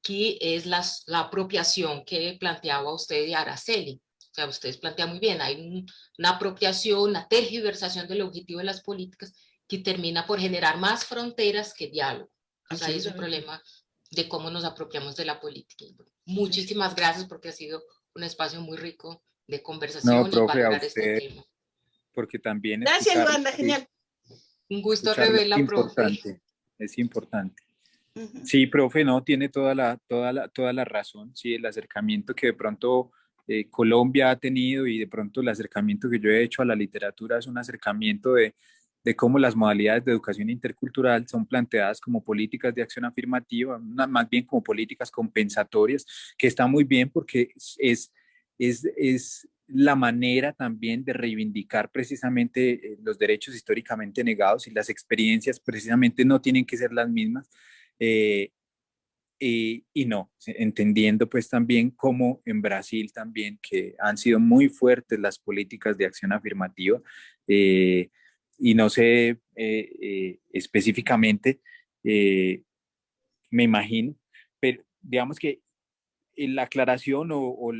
que es la apropiación que planteaba usted de Araceli. O sea, ustedes plantean muy bien, hay una apropiación, una tergiversación del objetivo de las políticas que termina por generar más fronteras que diálogo. O sea, es un problema de cómo nos apropiamos de la política. Muchísimas gracias porque ha sido un espacio muy rico de conversación, profe, y valorar este tema. Porque también gracias, Luanda, genial. Un gusto reverla, profe. Es importante. Sí, profe, no, tiene toda la razón. Sí, el acercamiento que de pronto Colombia ha tenido y de pronto el acercamiento que yo he hecho a la literatura es un acercamiento de cómo las modalidades de educación intercultural son planteadas como políticas de acción afirmativa, más bien como políticas compensatorias, que está muy bien porque es la manera también de reivindicar precisamente los derechos históricamente negados, y las experiencias precisamente no tienen que ser las mismas. Y no, entendiendo pues también cómo en Brasil también, que han sido muy fuertes las políticas de acción afirmativa, y no sé específicamente, me imagino, pero digamos que la aclaración o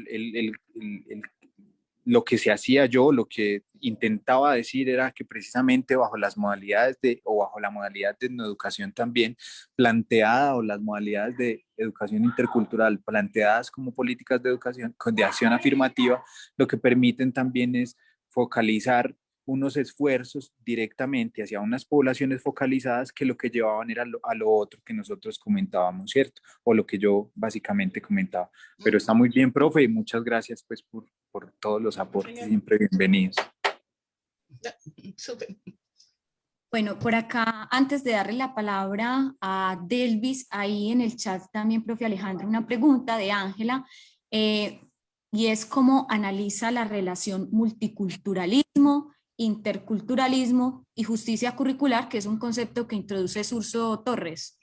lo que se hacía yo, lo que intentaba decir era que precisamente bajo las modalidades bajo la modalidad de educación también planteada, o las modalidades de educación intercultural planteadas como políticas de educación, de acción afirmativa, lo que permiten también es focalizar unos esfuerzos directamente hacia unas poblaciones focalizadas, que lo que llevaban era a lo otro que nosotros comentábamos, ¿cierto? O lo que yo básicamente comentaba. Pero está muy bien, profe, y muchas gracias pues por todos los aportes, siempre bienvenidos. Súper. Bueno, por acá, antes de darle la palabra a Delvis, ahí en el chat también, profe Alejandro, una pregunta de Ángela, y es cómo analiza la relación multiculturalismo, interculturalismo y justicia curricular, que es un concepto que introduce Surso Torres.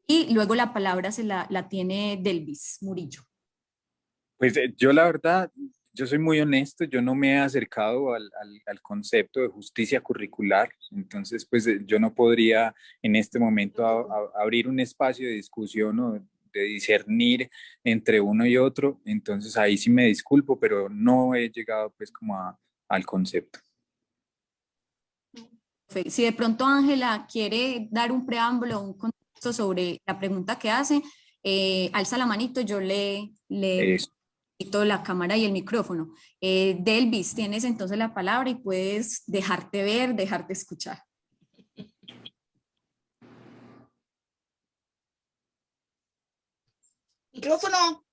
Y luego la palabra la tiene Delvis Murillo. Pues yo la verdad, yo soy muy honesto, yo no me he acercado al concepto de justicia curricular, entonces pues yo no podría en este momento abrir un espacio de discusión o de discernir entre uno y otro, entonces ahí sí me disculpo, pero no he llegado pues como al concepto. Si de pronto Ángela quiere dar un preámbulo, un contexto sobre la pregunta que hace, alza la manito, yo le quito la cámara y el micrófono. Delvis, tienes entonces la palabra y puedes dejarte ver, dejarte escuchar. Micrófono.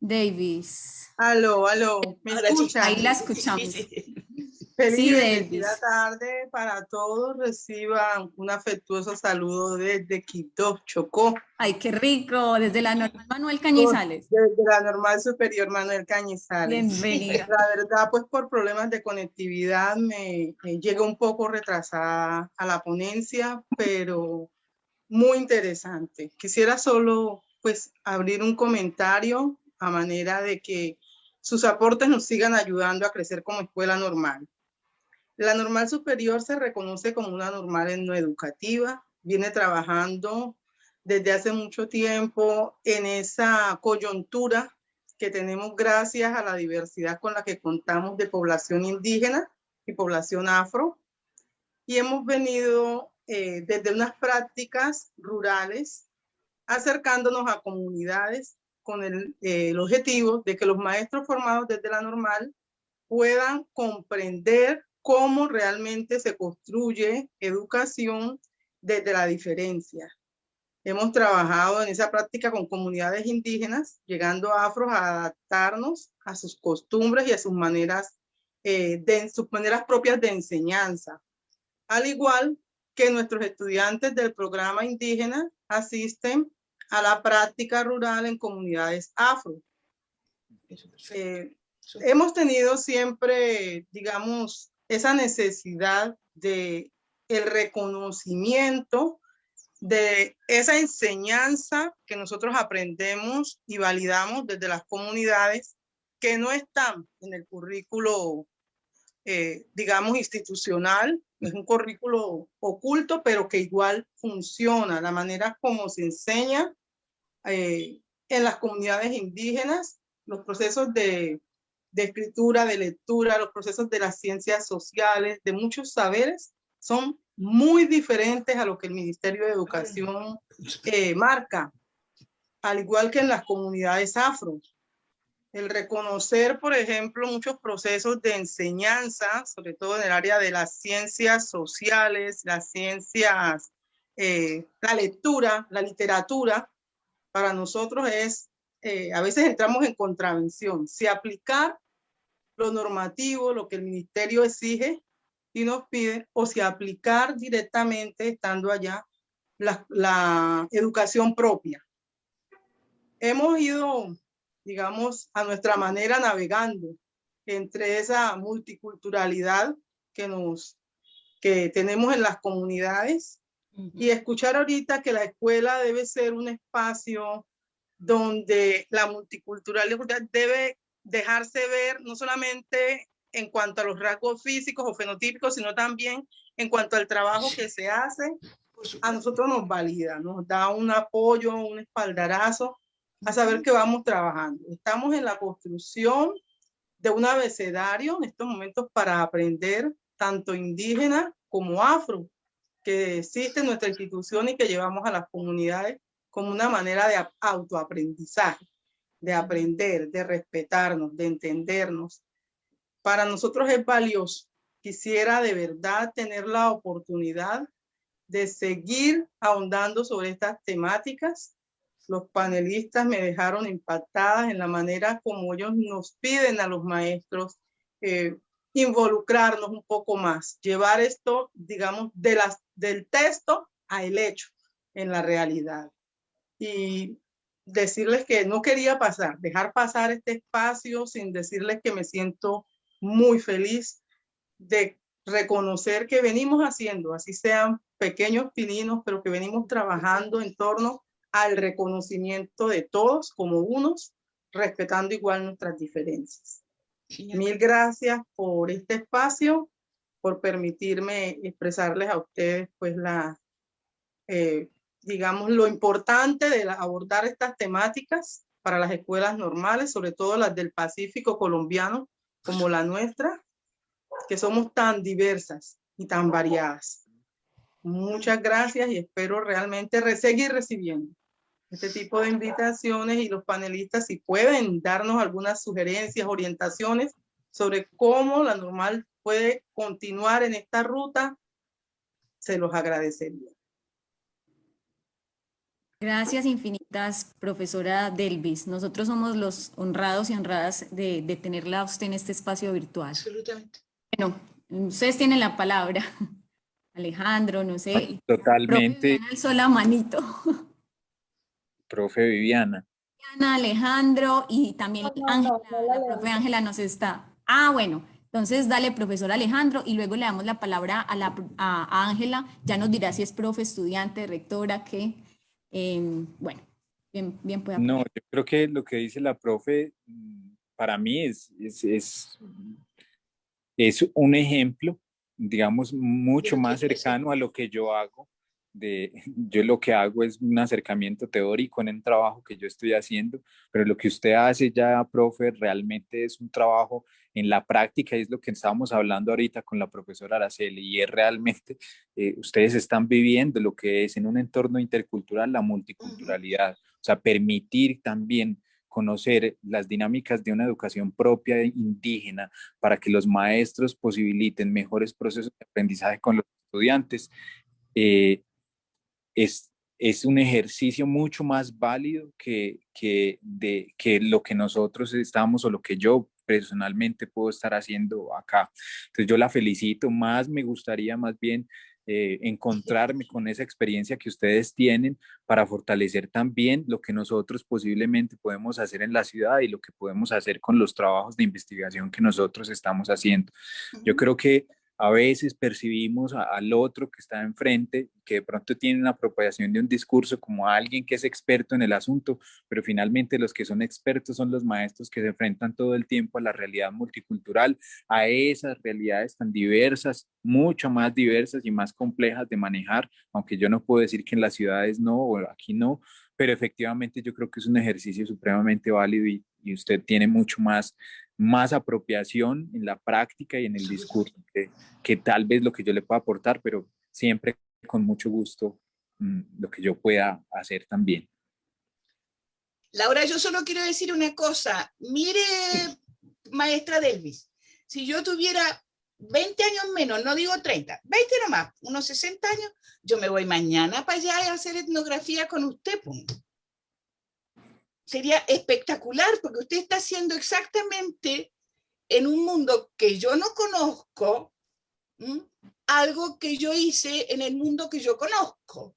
Davis. Aló, ¿me escuchan? Ahí la escuchamos. Feliz y bendecida tarde para todos. Reciban un afectuoso saludo desde Quito, Chocó. Ay, qué rico, desde la Normal Manuel Cañizales. Desde la Normal Superior Manuel Cañizales. Bienvenida. La verdad, pues por problemas de conectividad me llegué un poco retrasada a la ponencia, pero muy interesante. Quisiera solo pues abrir un comentario a manera de que sus aportes nos sigan ayudando a crecer como escuela normal. La Normal Superior se reconoce como una normal no educativa, viene trabajando desde hace mucho tiempo en esa coyuntura que tenemos gracias a la diversidad con la que contamos de población indígena y población afro, y hemos venido desde unas prácticas rurales acercándonos a comunidades con el objetivo de que los maestros formados desde la normal puedan comprender cómo realmente se construye educación desde la diferencia. Hemos trabajado en esa práctica con comunidades indígenas, llegando a afros a adaptarnos a sus costumbres y a sus maneras, sus maneras propias de enseñanza. Al igual que nuestros estudiantes del programa indígena asisten a la práctica rural en comunidades afro. Eso, perfecto. Hemos tenido siempre, digamos, esa necesidad de el reconocimiento de esa enseñanza que nosotros aprendemos y validamos desde las comunidades que no están en el currículo, digamos, institucional. Es un currículo oculto, pero que igual funciona. La manera como se enseña en las comunidades indígenas, los procesos de escritura, de lectura, los procesos de las ciencias sociales, de muchos saberes, son muy diferentes a lo que el Ministerio de Educación marca, al igual que en las comunidades afro. El reconocer, por ejemplo, muchos procesos de enseñanza, sobre todo en el área de las ciencias sociales, las ciencias, la lectura, la literatura, para nosotros es, a veces entramos en contravención. Si aplicar lo normativo, lo que el ministerio exige y nos pide, o si aplicar directamente, estando allá, la educación propia. Hemos ido, digamos, a nuestra manera navegando entre esa multiculturalidad que tenemos en las comunidades y escuchar ahorita que la escuela debe ser un espacio donde la multiculturalidad debe dejarse ver no solamente en cuanto a los rasgos físicos o fenotípicos, sino también en cuanto al trabajo que se hace. A nosotros nos valida, nos da un apoyo, un espaldarazo a saber que vamos trabajando. Estamos en la construcción de un abecedario en estos momentos para aprender tanto indígena como afro, que existe en nuestra institución y que llevamos a las comunidades como una manera de autoaprendizaje, de aprender, de respetarnos, de entendernos. Para nosotros es valioso. Quisiera de verdad tener la oportunidad de seguir ahondando sobre estas temáticas. Los panelistas me dejaron impactadas en la manera como ellos nos piden a los maestros involucrarnos un poco más, llevar esto, digamos, del texto al hecho en la realidad. Y decirles que no quería dejar pasar este espacio sin decirles que me siento muy feliz de reconocer que venimos haciendo, así sean pequeños pininos, pero que venimos trabajando en torno al reconocimiento de todos como unos, respetando igual nuestras diferencias. Mil gracias por este espacio, por permitirme expresarles a ustedes pues digamos, lo importante de abordar estas temáticas para las escuelas normales, sobre todo las del Pacífico colombiano, como la nuestra, que somos tan diversas y tan variadas. Muchas gracias y espero realmente seguir recibiendo este tipo de invitaciones y los panelistas si pueden darnos algunas sugerencias, orientaciones sobre cómo la normal puede continuar en esta ruta, se los agradecería. Gracias infinitas, profesora Delvis. Nosotros somos los honrados y honradas de tenerla a usted en este espacio virtual. Absolutamente. Bueno, ustedes tienen la palabra. Alejandro, no sé. Totalmente. Profe Viviana alzó la manito. Profe Viviana. Viviana, Alejandro y también Ángela, la profe Ángela nos está. Ah, bueno. Entonces, dale, profesor Alejandro, y luego le damos la palabra a Ángela. Ya nos dirá si es profe, estudiante, rectora, qué. Bueno, bien pueda. No, yo creo que lo que dice la profe para mí es un ejemplo, digamos, mucho más cercano a lo que yo hago. Yo lo que hago es un acercamiento teórico en el trabajo que yo estoy haciendo, pero lo que usted hace ya, profe, realmente es un trabajo en la práctica, y es lo que estábamos hablando ahorita con la profesora Araceli, y es realmente, ustedes están viviendo lo que es en un entorno intercultural la multiculturalidad, o sea, permitir también conocer las dinámicas de una educación propia indígena para que los maestros posibiliten mejores procesos de aprendizaje con los estudiantes. Es un ejercicio mucho más válido que lo que nosotros estamos o lo que yo personalmente puedo estar haciendo acá. Entonces yo la felicito, más me gustaría más bien encontrarme con esa experiencia que ustedes tienen para fortalecer también lo que nosotros posiblemente podemos hacer en la ciudad y lo que podemos hacer con los trabajos de investigación que nosotros estamos haciendo. Yo creo que a veces percibimos al otro que está enfrente, que de pronto tiene una apropiación de un discurso como a alguien que es experto en el asunto, pero finalmente los que son expertos son los maestros que se enfrentan todo el tiempo a la realidad multicultural, a esas realidades tan diversas, mucho más diversas y más complejas de manejar, aunque yo no puedo decir que en las ciudades no, o aquí no, pero efectivamente yo creo que es un ejercicio supremamente válido y usted tiene mucho más apropiación en la práctica y en el discurso, que tal vez lo que yo le pueda aportar, pero siempre con mucho gusto lo que yo pueda hacer también. Laura, yo solo quiero decir una cosa. Mire, maestra Delvis, si yo tuviera 20 años menos, no digo 30, 20 nomás, unos 60 años, yo me voy mañana para allá a hacer etnografía con usted, punto. Sería espectacular, porque usted está haciendo exactamente en un mundo que yo no conozco, algo que yo hice en el mundo que yo conozco.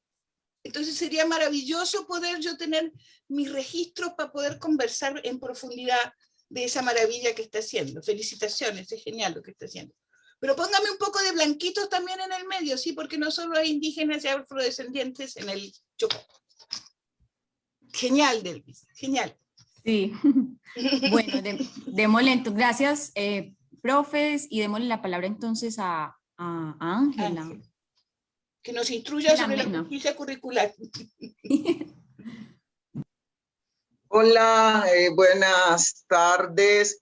Entonces sería maravilloso poder yo tener mis registros para poder conversar en profundidad de esa maravilla que está haciendo. Felicitaciones, es genial lo que está haciendo. Pero póngame un poco de blanquitos también en el medio, ¿sí? Porque no solo hay indígenas y afrodescendientes en el Chocó. Genial, Delvis, genial. Sí, bueno, démosle entonces, gracias, profes, y démosle la palabra entonces a Ángela. Que nos instruya sobre la justicia curricular. Hola, buenas tardes.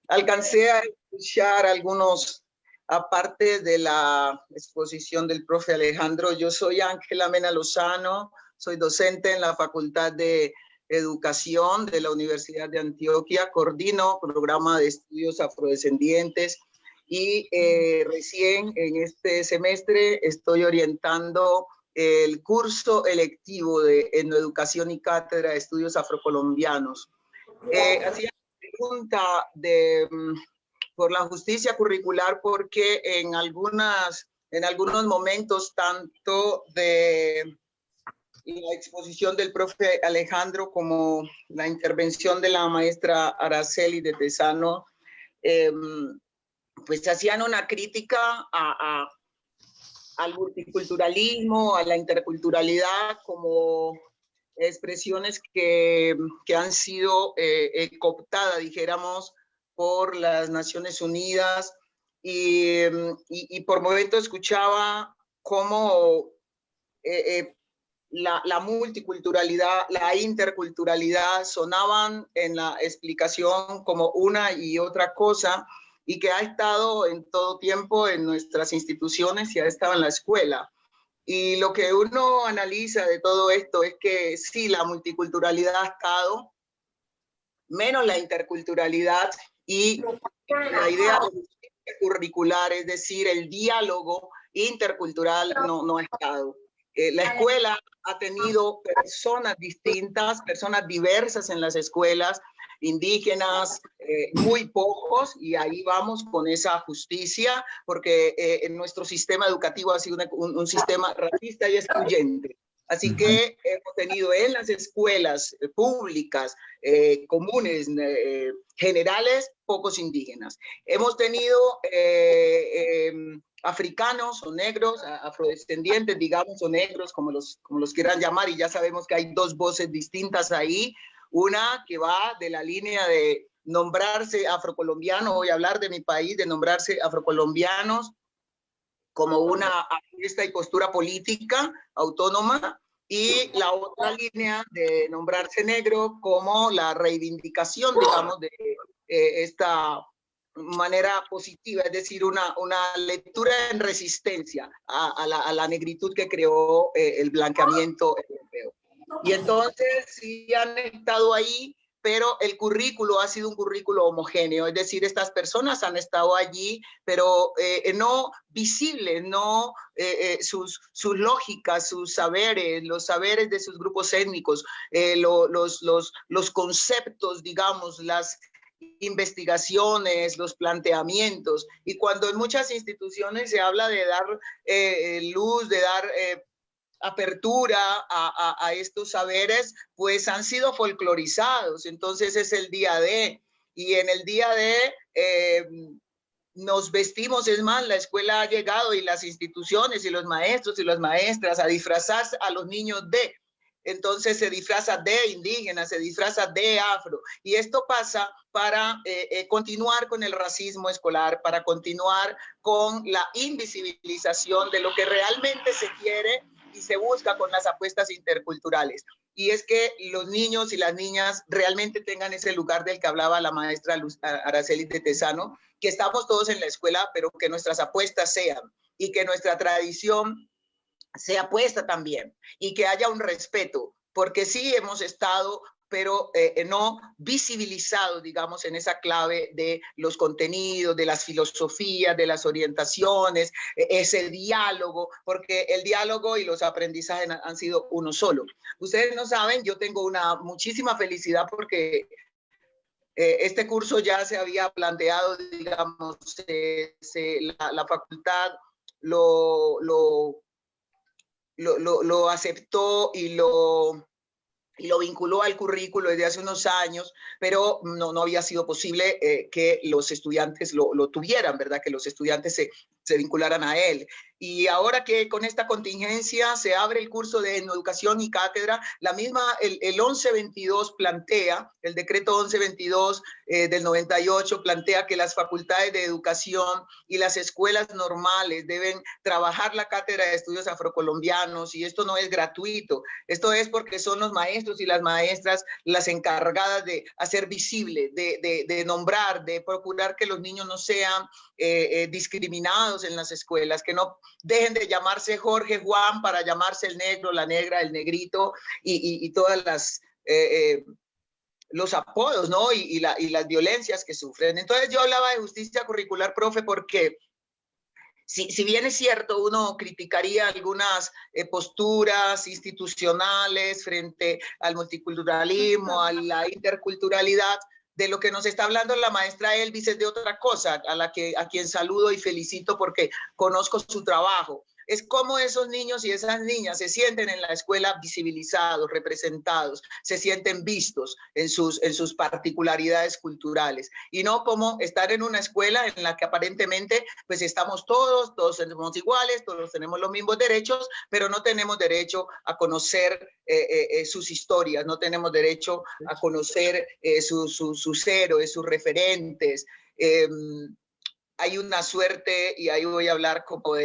Alcancé a escuchar algunos, aparte de la exposición del profe Alejandro. Yo soy Ángela Mena Lozano, soy docente en la Facultad de Educación de la Universidad de Antioquia, coordino programa de estudios afrodescendientes y recién en este semestre estoy orientando el curso electivo de Etnoeducación y Cátedra de Estudios Afrocolombianos. Hacía una pregunta por la justicia curricular, porque en algunos momentos, tanto de la exposición del profe Alejandro como la intervención de la maestra Araceli de Tesano, pues hacían una crítica al multiculturalismo, a la interculturalidad, como expresiones que han sido cooptadas, dijéramos, por las Naciones Unidas, y por momentos escuchaba cómo la multiculturalidad, la interculturalidad sonaban en la explicación como una y otra cosa, y que ha estado en todo tiempo en nuestras instituciones y ha estado en la escuela. Y lo que uno analiza de todo esto es que sí, la multiculturalidad ha estado, menos la interculturalidad, y la idea de justicia curricular, es decir, el diálogo intercultural, no ha estado. La escuela ha tenido personas distintas, personas diversas en las escuelas, indígenas, muy pocos, y ahí vamos con esa justicia, porque en nuestro sistema educativo ha sido un sistema racista y excluyente. Así que hemos tenido en las escuelas públicas, comunes, generales, pocos indígenas. Hemos tenido africanos o negros, afrodescendientes, digamos, o negros, como los quieran llamar, y ya sabemos que hay dos voces distintas ahí. Una que va de la línea de nombrarse afrocolombiano, voy a hablar de mi país, de nombrarse afrocolombianos como una fiesta y postura política autónoma, y la otra línea de nombrarse negro como la reivindicación, digamos, de esta manera positiva, es decir, una lectura en resistencia a la negritud que creó el blanqueamiento europeo. Y entonces sí han estado ahí, pero el currículo ha sido un currículo homogéneo, es decir, estas personas han estado allí, pero no visibles, no sus lógicas, sus saberes, los saberes de sus grupos étnicos, los conceptos, digamos, las investigaciones, los planteamientos. Y cuando en muchas instituciones se habla de dar luz, de dar apertura a estos saberes, pues han sido folclorizados. Entonces es el día de, y en el día de nos vestimos, es más, la escuela ha llegado y las instituciones y los maestros y las maestras a disfrazar a los niños de. Entonces se disfraza de indígena, se disfraza de afro. Y esto pasa para continuar con el racismo escolar, para continuar con la invisibilización de lo que realmente se quiere y se busca con las apuestas interculturales. Y es que los niños y las niñas realmente tengan ese lugar del que hablaba la maestra Araceli de Tesano, que estamos todos en la escuela, pero que nuestras apuestas sean, y que nuestra tradición sea puesta también, y que haya un respeto, porque sí hemos estado, pero no visibilizado, digamos, en esa clave de los contenidos, de las filosofías, de las orientaciones, ese diálogo, porque el diálogo y los aprendizajes han sido uno solo. Ustedes no saben, yo tengo muchísima felicidad porque este curso ya se había planteado, digamos, la facultad lo aceptó y lo vinculó al currículo desde hace unos años, pero no había sido posible que los estudiantes lo tuvieran, ¿verdad? Que los estudiantes se vincularan a él. Y ahora que con esta contingencia se abre el curso de Educación y Cátedra, la misma, el 1122 plantea, el decreto 1122 del 98 plantea que las facultades de educación y las escuelas normales deben trabajar la cátedra de estudios afrocolombianos, y esto no es gratuito, esto es porque son los maestros y las maestras las encargadas de hacer visible, de nombrar, de procurar que los niños no sean discriminados en las escuelas, que no dejen de llamarse Jorge, Juan, para llamarse el negro, la negra, el negrito, y todas las los apodos, ¿no? Y las violencias que sufren. Entonces yo hablaba de justicia curricular, profe, porque si bien es cierto, uno criticaría algunas posturas institucionales frente al multiculturalismo, a la interculturalidad, de lo que nos está hablando la maestra Elvis es de otra cosa, a quien saludo y felicito porque conozco su trabajo. Es cómo esos niños y esas niñas se sienten en la escuela visibilizados, representados, se sienten vistos en sus particularidades culturales, y no como estar en una escuela en la que aparentemente pues estamos todos somos iguales, todos tenemos los mismos derechos, pero no tenemos derecho a conocer sus historias, no tenemos derecho a conocer sus héroes, sus referentes. Hay una suerte, y ahí voy a hablar como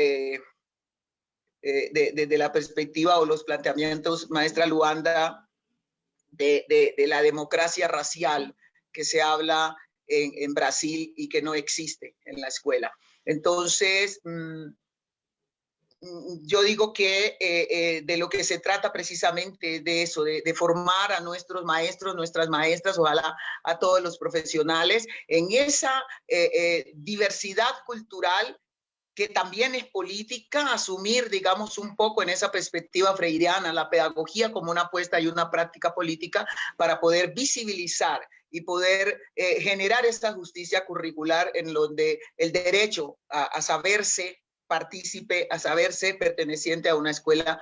desde la perspectiva o los planteamientos, maestra Luanda, de la democracia racial que se habla en Brasil y que no existe en la escuela. Entonces, yo digo que de lo que se trata precisamente de eso, de formar a nuestros maestros, nuestras maestras, ojalá a todos los profesionales en esa diversidad cultural que también es política, asumir, digamos, un poco en esa perspectiva freiriana, la pedagogía como una apuesta y una práctica política para poder visibilizar y poder generar esta justicia curricular en donde el derecho a saberse partícipe, a saberse perteneciente a una escuela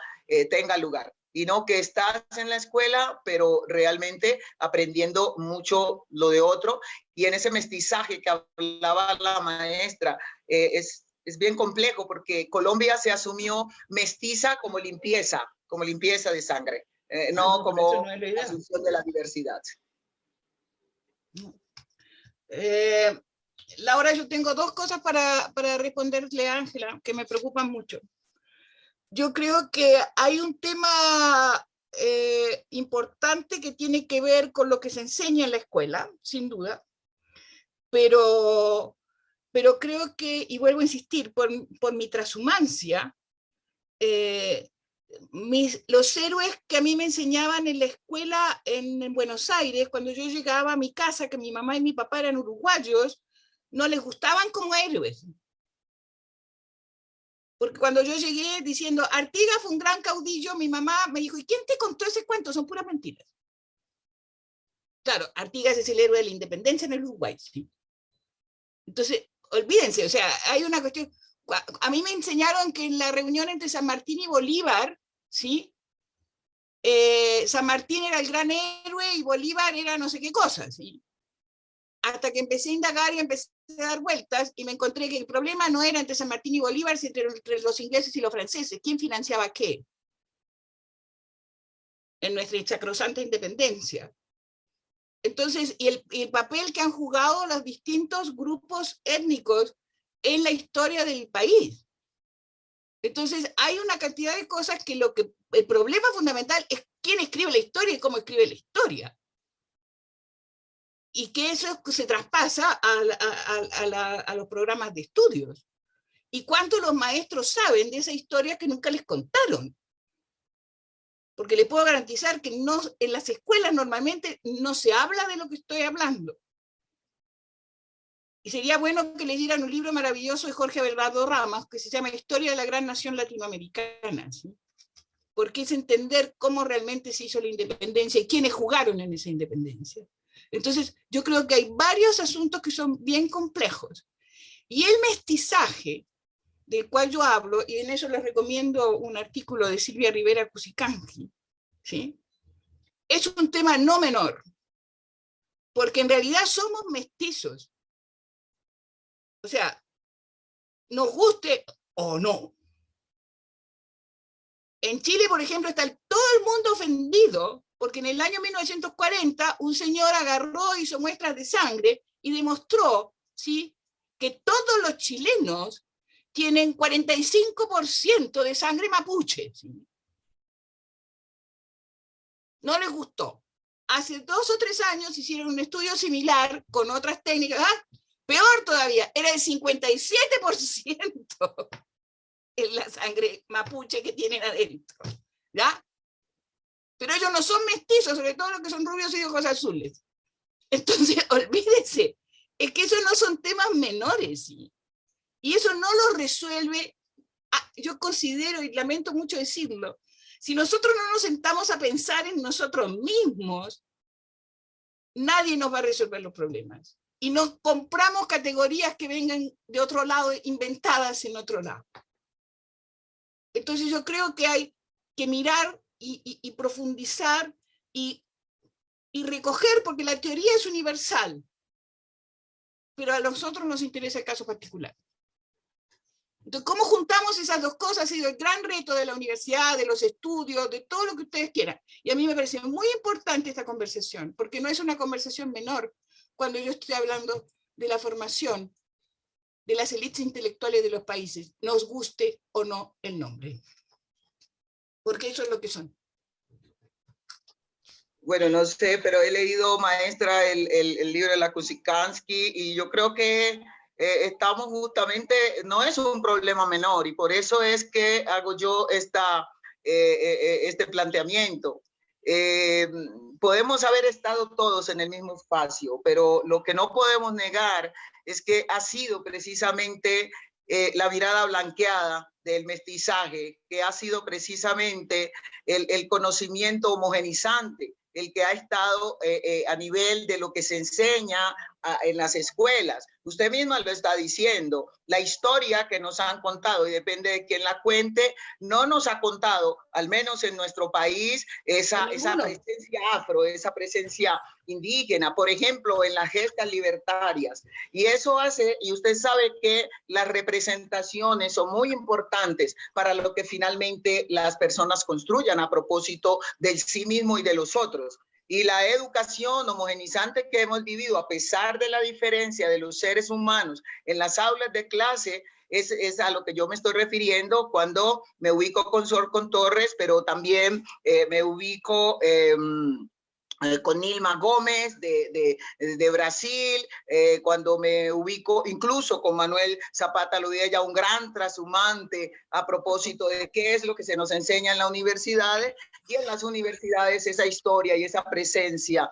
tenga lugar. Y no que estás en la escuela, pero realmente aprendiendo mucho lo de otro. Y en ese mestizaje que hablaba la maestra, es bien complejo porque Colombia se asumió mestiza como limpieza de sangre, no como no es asunción de la diversidad. Laura, yo tengo dos cosas para responderle a Ángela que me preocupan mucho. Yo creo que hay un tema importante que tiene que ver con lo que se enseña en la escuela, sin duda, pero creo que, y vuelvo a insistir, por mi transhumancia, los héroes que a mí me enseñaban en la escuela en Buenos Aires, cuando yo llegaba a mi casa, que mi mamá y mi papá eran uruguayos, no les gustaban como héroes. Porque cuando yo llegué diciendo, Artigas fue un gran caudillo, mi mamá me dijo, ¿y quién te contó ese cuento? Son puras mentiras. Claro, Artigas es el héroe de la independencia en el Uruguay, ¿sí? Entonces, olvídense, o sea, hay una cuestión. A mí me enseñaron que en la reunión entre San Martín y Bolívar, ¿sí? San Martín era el gran héroe y Bolívar era no sé qué cosa, ¿sí? Hasta que empecé a indagar y empecé a dar vueltas y me encontré que el problema no era entre San Martín y Bolívar, sino entre los ingleses y los franceses. ¿Quién financiaba qué? En nuestra sacrosanta independencia. Entonces, y el papel que han jugado los distintos grupos étnicos en la historia del país. Entonces, hay una cantidad de cosas que el problema fundamental es quién escribe la historia y cómo escribe la historia. Y que eso se traspasa a los programas de estudios. Y cuánto los maestros saben de esa historia que nunca les contaron. Porque les puedo garantizar que no, en las escuelas normalmente no se habla de lo que estoy hablando. Y sería bueno que leyeran un libro maravilloso de Jorge Abelardo Ramos, que se llama Historia de la Gran Nación Latinoamericana, ¿sí? Porque es entender cómo realmente se hizo la independencia y quiénes jugaron en esa independencia. Entonces, yo creo que hay varios asuntos que son bien complejos. Y el mestizaje, del cual yo hablo, y en eso les recomiendo un artículo de Silvia Rivera Cusicanqui, ¿sí? Es un tema no menor, porque en realidad somos mestizos. O sea, nos guste o no. En Chile, por ejemplo, está todo el mundo ofendido, porque en el año 1940 un señor agarró, hizo muestras de sangre y demostró, ¿sí?, que todos los chilenos tienen 45% de sangre mapuche, ¿sí? No les gustó. Hace 2 o 3 años hicieron un estudio similar con otras técnicas. Peor todavía, era el 57% en la sangre mapuche que tienen adentro, ¿ya? Pero ellos no son mestizos, sobre todo los que son rubios y de ojos azules. Entonces, olvídese, es que esos no son temas menores, ¿sí? Y eso no lo resuelve, yo considero, y lamento mucho decirlo, si nosotros no nos sentamos a pensar en nosotros mismos, nadie nos va a resolver los problemas. Y no compramos categorías que vengan de otro lado, inventadas en otro lado. Entonces yo creo que hay que mirar y profundizar y recoger, porque la teoría es universal, pero a nosotros nos interesa el caso particular. Entonces, ¿cómo juntamos esas dos cosas? Ha sido el gran reto de la universidad, de los estudios, de todo lo que ustedes quieran. Y a mí me parece muy importante esta conversación, porque no es una conversación menor cuando yo estoy hablando de la formación de las élites intelectuales de los países, nos guste o no el nombre. Porque eso es lo que son. Bueno, no sé, pero he leído, maestra, el libro de la Kusikanski, y yo creo que estamos justamente, no es un problema menor, y por eso es que hago yo este planteamiento. Podemos haber estado todos en el mismo espacio, pero lo que no podemos negar es que ha sido precisamente la mirada blanqueada del mestizaje, que ha sido precisamente el conocimiento homogenizante, el que ha estado a nivel de lo que se enseña en las escuelas. Usted misma lo está diciendo, la historia que nos han contado, y depende de quién la cuente, no nos ha contado, al menos en nuestro país, esa presencia afro, esa presencia indígena, por ejemplo, en las gestas libertarias. Y eso hace, y usted sabe que las representaciones son muy importantes para lo que finalmente las personas construyan a propósito del sí mismo y de los otros. Y la educación homogenizante que hemos vivido, a pesar de la diferencia de los seres humanos en las aulas de clase, es a lo que yo me estoy refiriendo cuando me ubico con Sor con Torres, pero también me ubico con Nilma Gómez de Brasil, cuando me ubico incluso con Manuel Zapata Lodiella, un gran trashumante a propósito de qué es lo que se nos enseña en las universidades, y en las universidades esa historia y esa presencia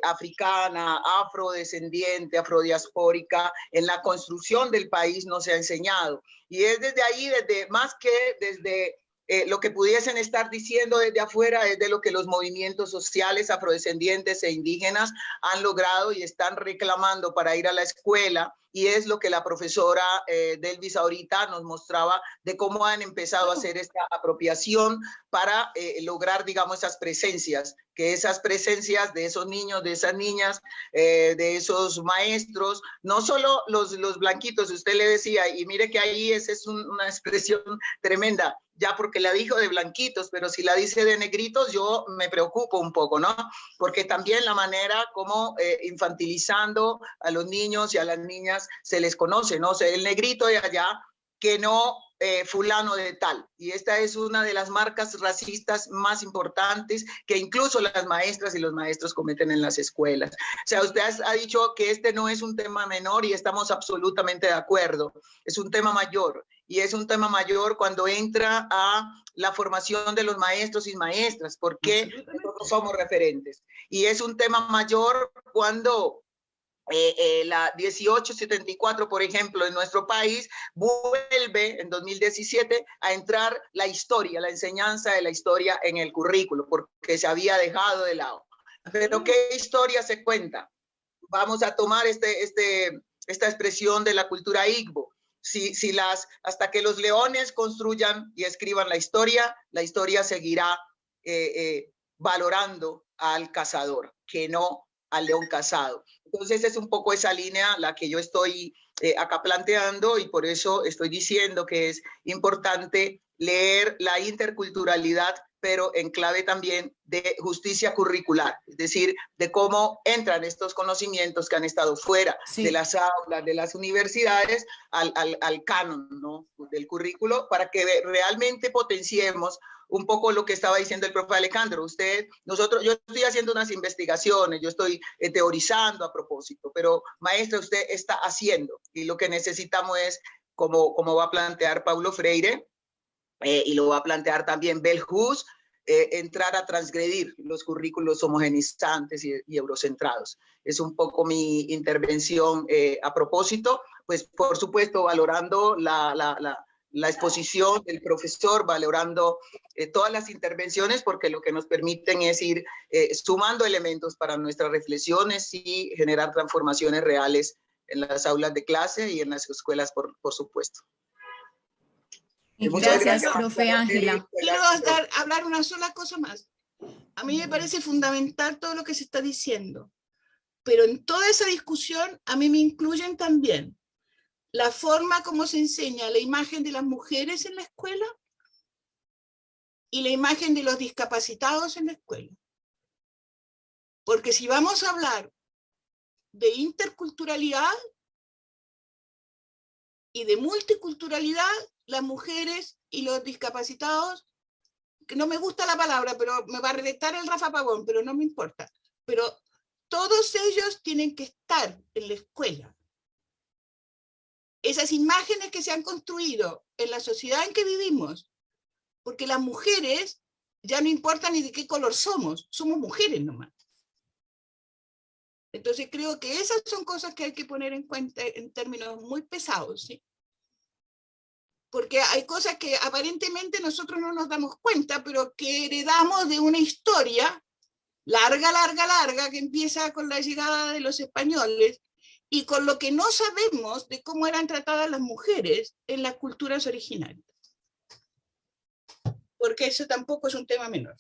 africana, afrodescendiente, afrodiaspórica en la construcción del país no se ha enseñado. Y es desde ahí, desde más que desde lo que pudiesen estar diciendo desde afuera es de lo que los movimientos sociales afrodescendientes e indígenas han logrado y están reclamando para ir a la escuela, y es lo que la profesora Delvis ahorita nos mostraba de cómo han empezado a hacer esta apropiación para lograr, digamos, esas presencias, que esas presencias de esos niños, de esas niñas, de esos maestros, no solo los blanquitos, usted le decía, y mire que ahí esa es una expresión tremenda, ya porque la dijo de blanquitos, pero si la dice de negritos, yo me preocupo un poco, ¿no? Porque también la manera como infantilizando a los niños y a las niñas se les conoce, ¿no? O sea, el negrito de allá, que no fulano de tal. Y esta es una de las marcas racistas más importantes que incluso las maestras y los maestros cometen en las escuelas. O sea, usted ha dicho que este no es un tema menor y estamos absolutamente de acuerdo. Es un tema mayor. Y es un tema mayor cuando entra a la formación de los maestros y maestras, porque nosotros somos referentes. Y es un tema mayor cuando la 1874, por ejemplo, en nuestro país, vuelve en 2017 a entrar la historia, la enseñanza de la historia en el currículo, porque se había dejado de lado. Pero ¿qué historia se cuenta? Vamos a tomar esta expresión de la cultura Igbo. Hasta que los leones construyan y escriban la historia seguirá valorando al cazador, que no al león cazado. Entonces es un poco esa línea la que yo estoy acá planteando, y por eso estoy diciendo que es importante leer la interculturalidad, pero en clave también de justicia curricular, es decir, de cómo entran estos conocimientos que han estado fuera de las aulas, de las universidades, al canon, ¿no?, del currículo, para que realmente potenciemos un poco lo que estaba diciendo el profe Alejandro. Yo estoy haciendo unas investigaciones, yo estoy teorizando a propósito, pero maestra, usted está haciendo, y lo que necesitamos es, como va a plantear Paulo Freire, y lo va a plantear también Bell Hooks, entrar a transgredir los currículos homogenizantes y eurocentrados. Es un poco mi intervención a propósito, pues por supuesto valorando la exposición del profesor, valorando todas las intervenciones, porque lo que nos permiten es ir sumando elementos para nuestras reflexiones y generar transformaciones reales en las aulas de clase y en las escuelas, por supuesto. Gracias, profe Ángela. Quiero hablar una sola cosa más. A mí me parece fundamental todo lo que se está diciendo, pero en toda esa discusión a mí me incluyen también la forma como se enseña la imagen de las mujeres en la escuela y la imagen de los discapacitados en la escuela. Porque si vamos a hablar de interculturalidad y de multiculturalidad, las mujeres y los discapacitados, que no me gusta la palabra, pero me va a reventar el Rafa Pavón, pero no me importa, pero todos ellos tienen que estar en la escuela. Esas imágenes que se han construido en la sociedad en que vivimos, porque las mujeres ya no importa ni de qué color somos mujeres nomás. Entonces creo que esas son cosas que hay que poner en cuenta en términos muy pesados, ¿sí? Porque hay cosas que aparentemente nosotros no nos damos cuenta, pero que heredamos de una historia larga, que empieza con la llegada de los españoles, y con lo que no sabemos de cómo eran tratadas las mujeres en las culturas originarias. Porque eso tampoco es un tema menor.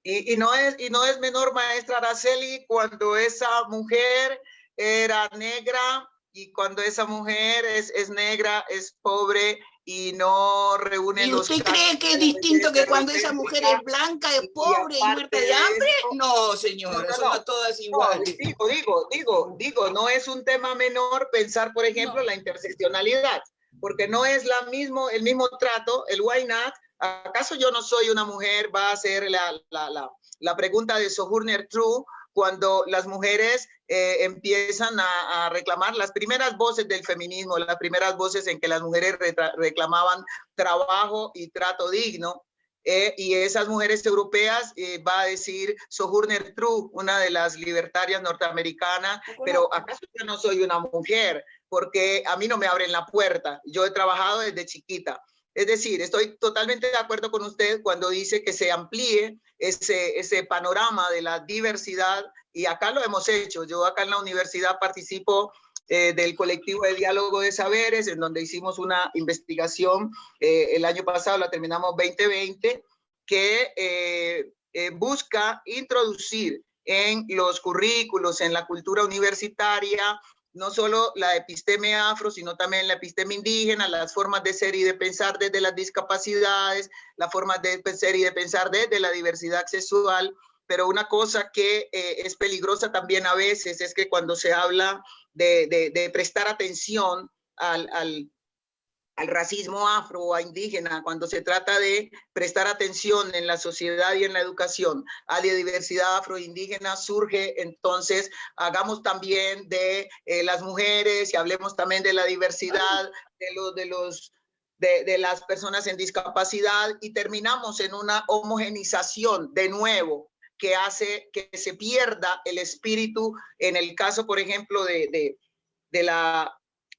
Y no es menor, maestra Araceli, cuando esa mujer era negra, y cuando esa mujer es negra, es pobre y no reúne los... ¿Y usted cree que es distinto que cuando esa mujer es blanca, es pobre y muerta de hambre? No, señora, son todas iguales. Digo, no es un tema menor pensar, por ejemplo, la interseccionalidad, porque no es el mismo trato, el why not. ¿Acaso yo no soy una mujer? Va a ser la pregunta de Sojourner Truth, cuando las mujeres empiezan a reclamar las primeras voces del feminismo, las primeras voces en que las mujeres reclamaban trabajo y trato digno, y esas mujeres europeas, va a decir Sojourner Truth, una de las libertarias norteamericanas, pero ¿acaso yo no soy una mujer? Porque a mí no me abren la puerta. Yo he trabajado desde chiquita. Es decir, estoy totalmente de acuerdo con usted cuando dice que se amplíe ese panorama de la diversidad, y acá lo hemos hecho. Yo acá en la universidad participo del colectivo de diálogo de saberes, en donde hicimos una investigación el año pasado, la terminamos 2020, que busca introducir en los currículos, en la cultura universitaria, no solo la episteme afro, sino también la episteme indígena, las formas de ser y de pensar desde las discapacidades, las formas de ser y de pensar desde la diversidad sexual. Pero una cosa que es peligrosa también a veces es que cuando se habla de prestar atención al racismo afro o a indígena, cuando se trata de prestar atención en la sociedad y en la educación a la diversidad afroindígena, surge entonces, hagamos también de las mujeres y hablemos también de la diversidad de las personas en discapacidad, y terminamos en una homogenización de nuevo que hace que se pierda el espíritu, en el caso, por ejemplo,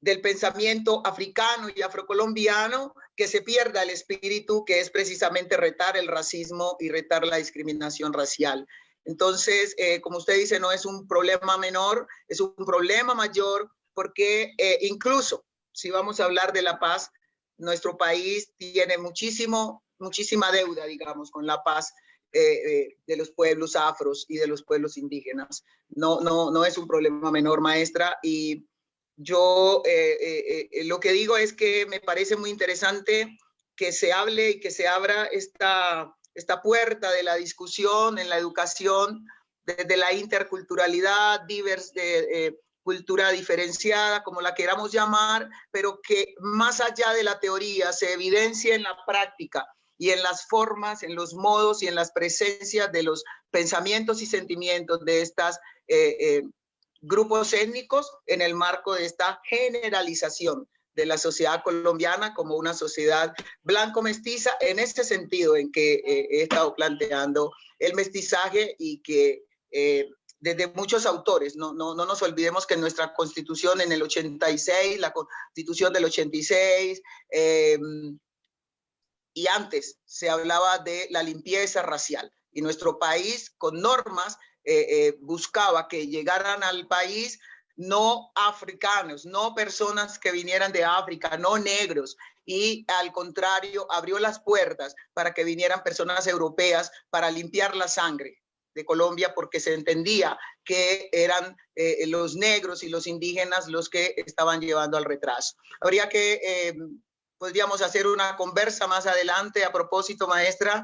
del pensamiento africano y afrocolombiano, que se pierda el espíritu que es precisamente retar el racismo y retar la discriminación racial. Entonces, como usted dice, no es un problema menor, es un problema mayor, porque incluso si vamos a hablar de la paz, nuestro país tiene muchísima deuda, digamos, con la paz de los pueblos afros y de los pueblos indígenas. No es un problema menor, maestra, y yo lo que digo es que me parece muy interesante que se hable y que se abra esta puerta de la discusión en la educación desde la interculturalidad, cultura diferenciada, como la queramos llamar, pero que más allá de la teoría se evidencie en la práctica y en las formas, en los modos y en las presencias de los pensamientos y sentimientos de estas grupos étnicos en el marco de esta generalización de la sociedad colombiana como una sociedad blanco-mestiza, en este sentido en que he estado planteando el mestizaje, y que desde muchos autores, no nos olvidemos que en nuestra Constitución en el 86, la Constitución del 86, y antes se hablaba de la limpieza racial, y nuestro país con normas buscaba que llegaran al país no africanos, no personas que vinieran de África, no negros, y al contrario abrió las puertas para que vinieran personas europeas para limpiar la sangre de Colombia, porque se entendía que eran los negros y los indígenas los que estaban llevando al retraso. Habría que, podríamos hacer una conversa más adelante a propósito, maestra,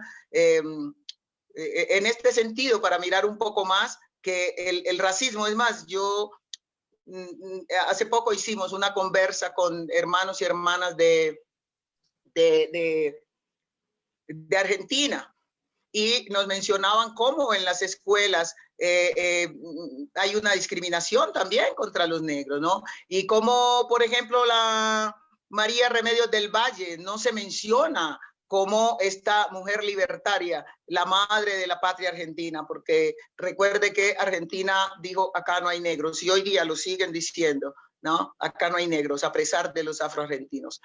en este sentido, para mirar un poco más que el racismo. Es más, yo hace poco hicimos una conversa con hermanos y hermanas de Argentina, y nos mencionaban cómo en las escuelas hay una discriminación también contra los negros, ¿no? Y cómo, por ejemplo, la María Remedios del Valle no se menciona como esta mujer libertaria, la madre de la patria argentina, porque recuerde que Argentina dijo, acá no hay negros, y hoy día lo siguen diciendo, ¿no? Acá no hay negros, a pesar de los afroargentinos.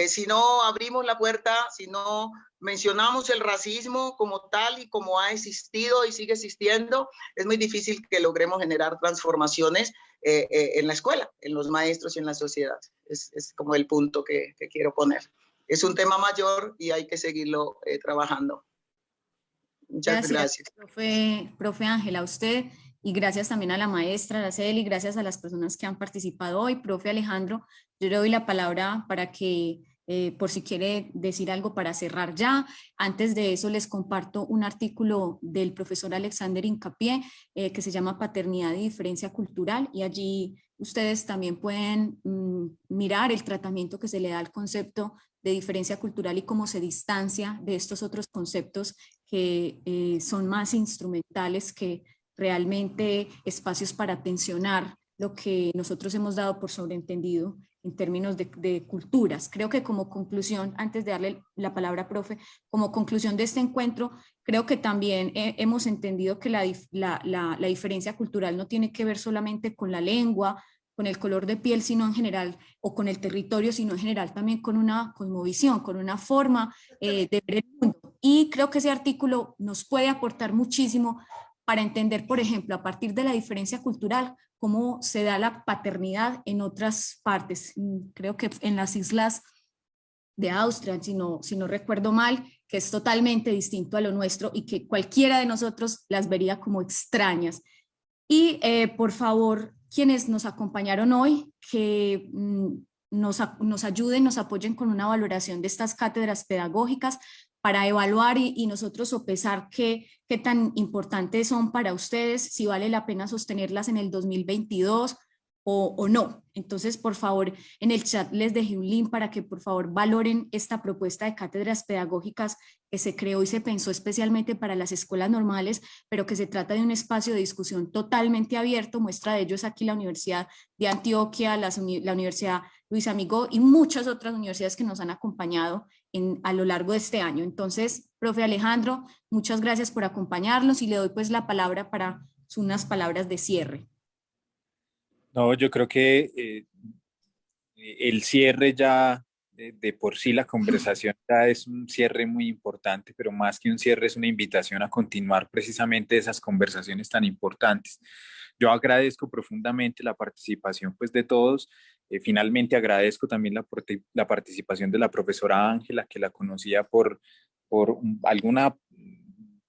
Si no abrimos la puerta, si no mencionamos el racismo como tal y como ha existido y sigue existiendo, es muy difícil que logremos generar transformaciones en la escuela, en los maestros y en la sociedad. Es como el punto que quiero poner. Es un tema mayor y hay que seguirlo trabajando. Muchas gracias. Profe Ángela, a usted, y gracias también a la maestra Araceli, gracias a las personas que han participado hoy. Profe Alejandro, yo le doy la palabra para que, por si quiere decir algo para cerrar ya. Antes de eso les comparto un artículo del profesor Alexander Hincapié que se llama Paternidad y Diferencia Cultural, y allí ustedes también pueden mirar el tratamiento que se le da al concepto de diferencia cultural y cómo se distancia de estos otros conceptos que son más instrumentales que realmente espacios para tensionar lo que nosotros hemos dado por sobreentendido en términos de culturas. Creo que como conclusión, antes de darle la palabra, profe, como conclusión de este encuentro, creo que también hemos entendido que la diferencia cultural no tiene que ver solamente con la lengua, con el color de piel, sino en general, o con el territorio, sino en general también con una cosmovisión, con una forma de ver el mundo. Y creo que ese artículo nos puede aportar muchísimo para entender, por ejemplo, a partir de la diferencia cultural, cómo se da la paternidad en otras partes. Creo que en las islas de Austria, si no recuerdo mal, que es totalmente distinto a lo nuestro y que cualquiera de nosotros las vería como extrañas. Y por favor, quienes nos acompañaron hoy, que nos ayuden, nos apoyen con una valoración de estas cátedras pedagógicas para evaluar y nosotros sopesar qué tan importantes son para ustedes, si vale la pena sostenerlas en el 2022 o no. Entonces, por favor, en el chat les dejé un link para que por favor valoren esta propuesta de cátedras pedagógicas que se creó y se pensó especialmente para las escuelas normales, pero que se trata de un espacio de discusión totalmente abierto. Muestra de ello es aquí la Universidad de Antioquia, la Universidad Luis Amigó y muchas otras universidades que nos han acompañado a lo largo de este año. Entonces, profe Alejandro, muchas gracias por acompañarnos y le doy pues la palabra para unas palabras de cierre. No, yo creo que el cierre ya de por sí, la conversación ya es un cierre muy importante, pero más que un cierre es una invitación a continuar precisamente esas conversaciones tan importantes. Yo agradezco profundamente la participación pues de todos. Finalmente agradezco también la participación de la profesora Ángela, que la conocía por alguna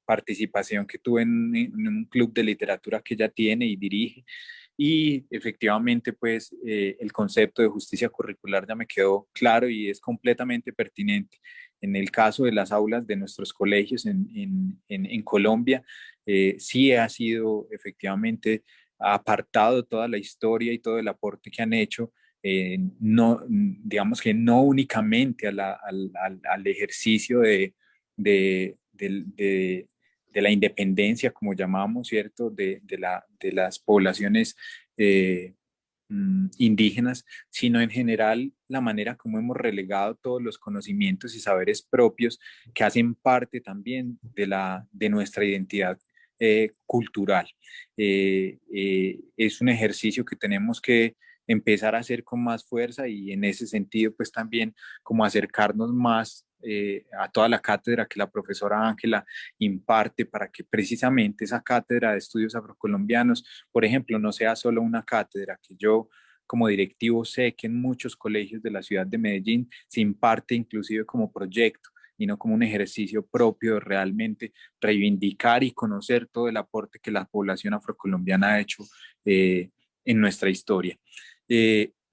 participación que tuve en un club de literatura que ella tiene y dirige. Y efectivamente, pues el concepto de justicia curricular ya me quedó claro y es completamente pertinente. En el caso de las aulas de nuestros colegios en Colombia, sí ha sido efectivamente apartado toda la historia y todo el aporte que han hecho, no, digamos que no únicamente al ejercicio de la independencia, como llamamos, ¿cierto?, de las poblaciones indígenas, sino en general la manera como hemos relegado todos los conocimientos y saberes propios que hacen parte también de nuestra identidad cultural. Es un ejercicio que tenemos que empezar a hacer con más fuerza y en ese sentido pues también como acercarnos más a toda la cátedra que la profesora Ángela imparte para que precisamente esa cátedra de estudios afrocolombianos, por ejemplo, no sea solo una cátedra que yo como directivo sé que en muchos colegios de la ciudad de Medellín se imparte inclusive como proyecto y no como un ejercicio propio de realmente reivindicar y conocer todo el aporte que la población afrocolombiana ha hecho en nuestra historia.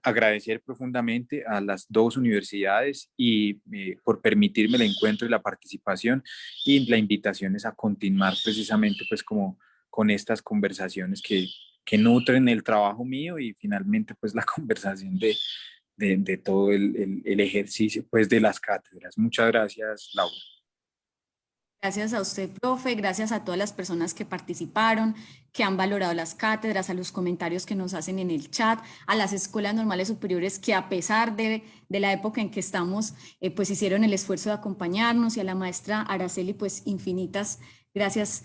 Agradecer profundamente a las dos universidades y por permitirme el encuentro y la participación, y la invitación es a continuar precisamente pues como con estas conversaciones que nutren el trabajo mío y finalmente pues la conversación de todo el ejercicio pues de las cátedras. Muchas gracias, Laura. Gracias a usted, profe, gracias a todas las personas que participaron, que han valorado las cátedras, a los comentarios que nos hacen en el chat, a las escuelas normales superiores que a pesar de la época en que estamos, pues hicieron el esfuerzo de acompañarnos, y a la maestra Araceli, pues infinitas gracias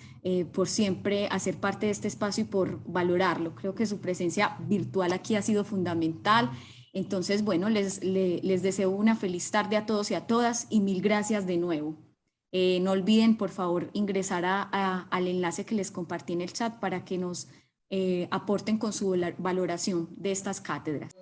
por siempre hacer parte de este espacio y por valorarlo. Creo que su presencia virtual aquí ha sido fundamental. Entonces, bueno, les deseo una feliz tarde a todos y a todas y mil gracias de nuevo. No olviden, por favor, ingresar al enlace que les compartí en el chat para que nos aporten con su valoración de estas cátedras.